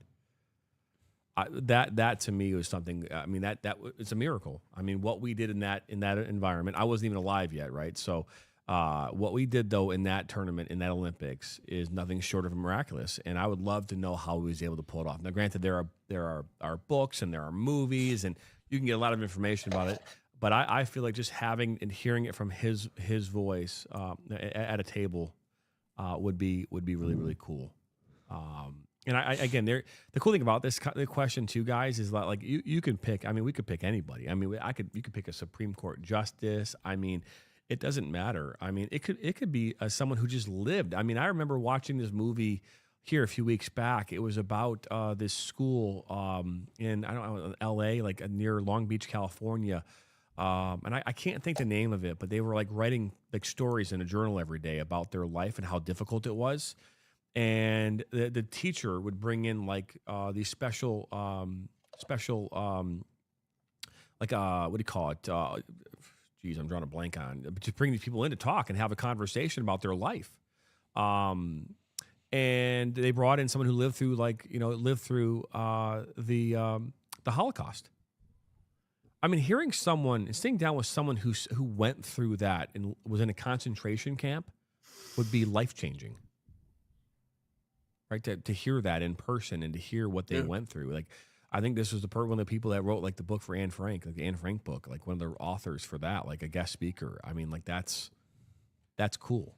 That to me was something. I mean, that it's a miracle. I mean, what we did in that environment. I wasn't even alive yet, right? So, what we did though in that tournament, in that Olympics, is nothing short of miraculous. And I would love to know how he was able to pull it off. Now, granted, there are books and there are movies, and you can get a lot of information about it. But I feel like just having and hearing it from his voice at a table would be really, really cool. And again, the cool thing about this question too, guys, is that, like, you can pick. I mean, we could pick anybody. I mean, you could pick a Supreme Court justice. I mean, it doesn't matter. I mean, it could be someone who just lived. I mean, I remember watching this movie here a few weeks back. It was about this school in L.A., like near Long Beach, California. And I can't think the name of it, but they were like writing like stories in a journal every day about their life and how difficult it was. And the teacher would bring in like these special like what do you call it? Geez, I'm drawing a blank on. Just bring these people in to talk and have a conversation about their life. And they brought in someone who lived through the Holocaust. I mean, hearing someone and sitting down with someone who went through that and was in a concentration camp would be life-changing, right? To hear that in person and to hear what they went through. Like, I think this was one of the people that wrote like the book for Anne Frank, like the Anne Frank book, like one of the authors for that, like a guest speaker. I mean, like that's cool.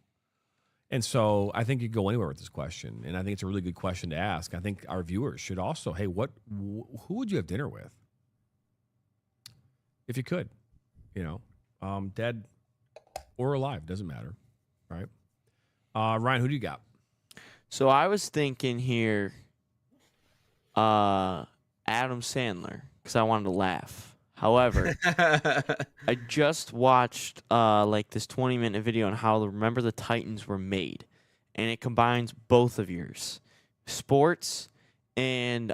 And so I think you could go anywhere with this question, and I think it's a really good question to ask. I think our viewers should also, hey, who would you have dinner with? If you could, dead or alive, doesn't matter, right? Ryan, who do you got? So I was thinking here, Adam Sandler, because I wanted to laugh. However, I just watched like this 20-minute video on how Remember the Titans were made, and it combines both of yours, sports and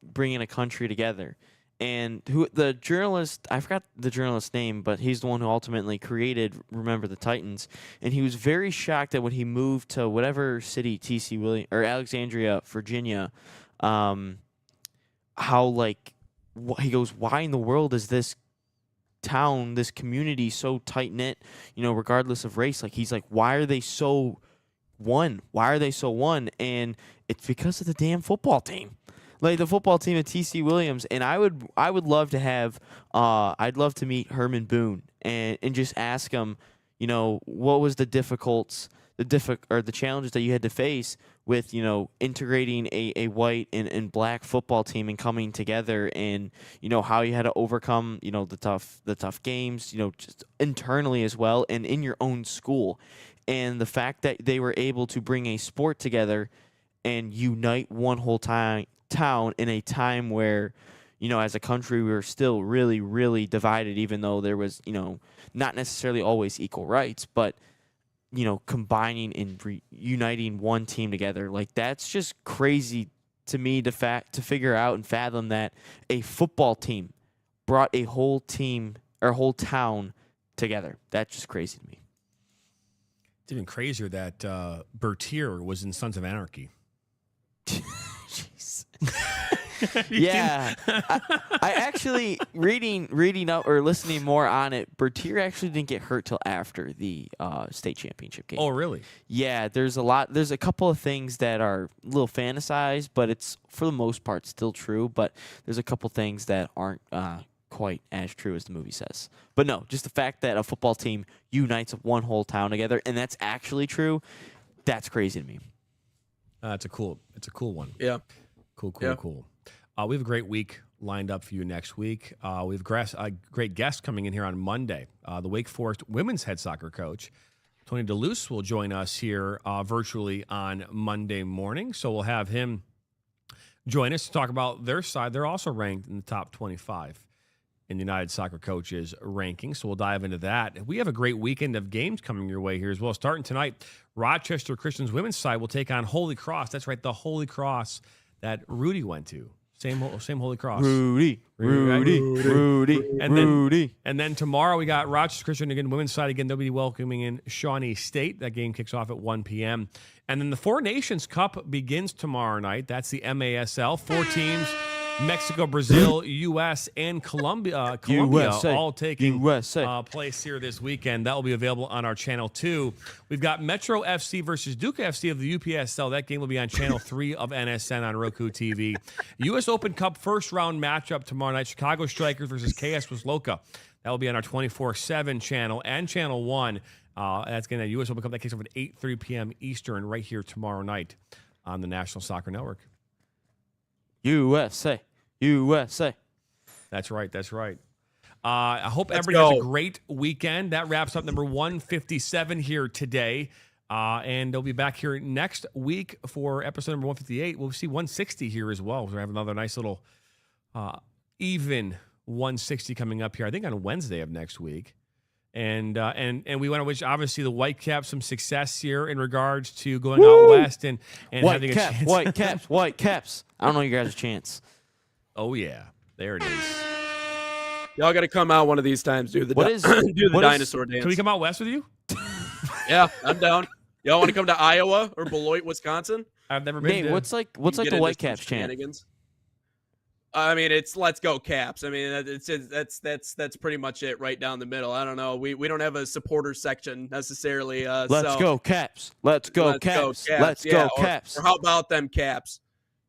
bringing a country together. And the journalist, I forgot the journalist's name, but he's the one who ultimately created Remember the Titans. And he was very shocked that when he moved to whatever city, T.C. Williams or Alexandria, Virginia, how he goes, why in the world is this town, this community so tight knit? Regardless of race. Like, he's like, why are they so one? Why are they so one? And it's because of the damn football team. Like the football team at T.C. Williams, and I would love to have, I'd love to meet Herman Boone and just ask him, what was the challenges that you had to face with, integrating a white and black football team and coming together, and how you had to overcome, the tough games, just internally as well, and in your own school, and the fact that they were able to bring a sport together and unite one whole town in a time where, as a country, we were still really, really divided, even though there was, not necessarily always equal rights. But, combining and uniting one team together. Like, that's just crazy to me to figure out and fathom that a football team brought a whole team or whole town together. That's just crazy to me. It's even crazier that Bertier was in Sons of Anarchy. Jeez. Yeah, I actually reading up or listening more on it. Bertier actually didn't get hurt till after the state championship game. Oh, really? Yeah, there's a couple of things that are a little fantasized, but it's for the most part still true. But there's a couple things that aren't quite as true as the movie says. But no, just the fact that a football team unites one whole town together, and that's actually true. That's crazy to me. It's a cool one. Yeah. Cool. We have a great week lined up for you next week. We have a great guest coming in here on Monday. The Wake Forest women's head soccer coach, Tony DeLuce, will join us here virtually on Monday morning. So we'll have him join us to talk about their side. They're also ranked in the top 25 in the United Soccer Coaches ranking. So we'll dive into that. We have a great weekend of games coming your way here as well. Starting tonight, Rochester Christian's women's side will take on Holy Cross. That's right, the Holy Cross that Rudy went to. Same Holy Cross. Rudy. And then tomorrow we got Rochester Christian again, women's side again. They'll be welcoming in Shawnee State. That game kicks off at 1 p.m. And then the Four Nations Cup begins tomorrow night. That's the MASL. 4 teams, Mexico, Brazil, U.S., and Colombia USA. all taking USA. place here this weekend. That will be available on our Channel 2. We've got Metro FC versus Duke FC of the UPSL. That game will be on Channel 3 of NSN on Roku TV. U.S. Open Cup first-round matchup tomorrow night, Chicago Strikers versus KS Wisloka. That will be on our 24/7 channel and Channel 1. That's going to U.S. Open Cup. That kicks off at 8:30 p.m. Eastern right here tomorrow night on the National Soccer Network. USA. That's right. I hope everybody has a great weekend. That wraps up number 157 here today. And they'll be back here next week for episode number 158. We'll see 160 here as well. We'll have another nice little even 160 coming up here, I think on Wednesday of next week. And we want to wish, obviously, the Whitecaps some success here in regards to going out west and having a chance. White caps. I don't know you guys' chance. Oh, yeah. There it is. Y'all got to come out one of these times, do the dinosaur dance. Can we come out west with you? Yeah, I'm down. Y'all want to come to Iowa or Beloit, Wisconsin? I've never been. Nate, what's the Whitecaps chant? I mean, it's "Let's go Caps." I mean, that's pretty much it, right down the middle. I don't know. We don't have a supporter section necessarily. Let's go Caps. Let's go Caps. Let's go Caps. Or how about them Caps?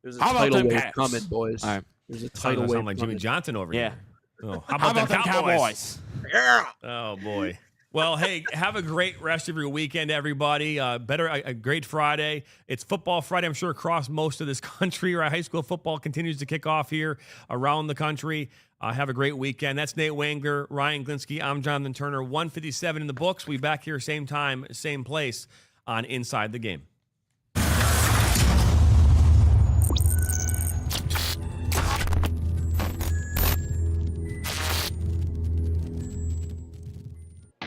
There's a tidal wave coming, boys. All right. There's a tidal wave sound like Jimmy Johnson over here. Yeah. Oh, how about them Cowboys? Yeah. Oh boy. Well, hey, have a great rest of your weekend, everybody. A great Friday. It's Football Friday, I'm sure, across most of this country. Right? High school football continues to kick off here around the country. Have a great weekend. That's Nate Wangler, Ryan Glinsky. I'm Jonathan Turner. 157 in the books. We'll be back here same time, same place on Inside the Game.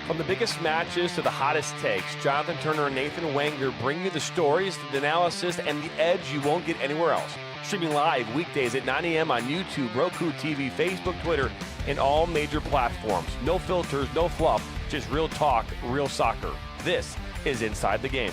From the biggest matches to the hottest takes, Jonathan Turner and Nathan Wangler bring you the stories, the analysis, and the edge you won't get anywhere else. Streaming live weekdays at 9 a.m. on YouTube, Roku TV, Facebook, Twitter, and all major platforms. No filters, no fluff, just real talk, real soccer. This is Inside the Game.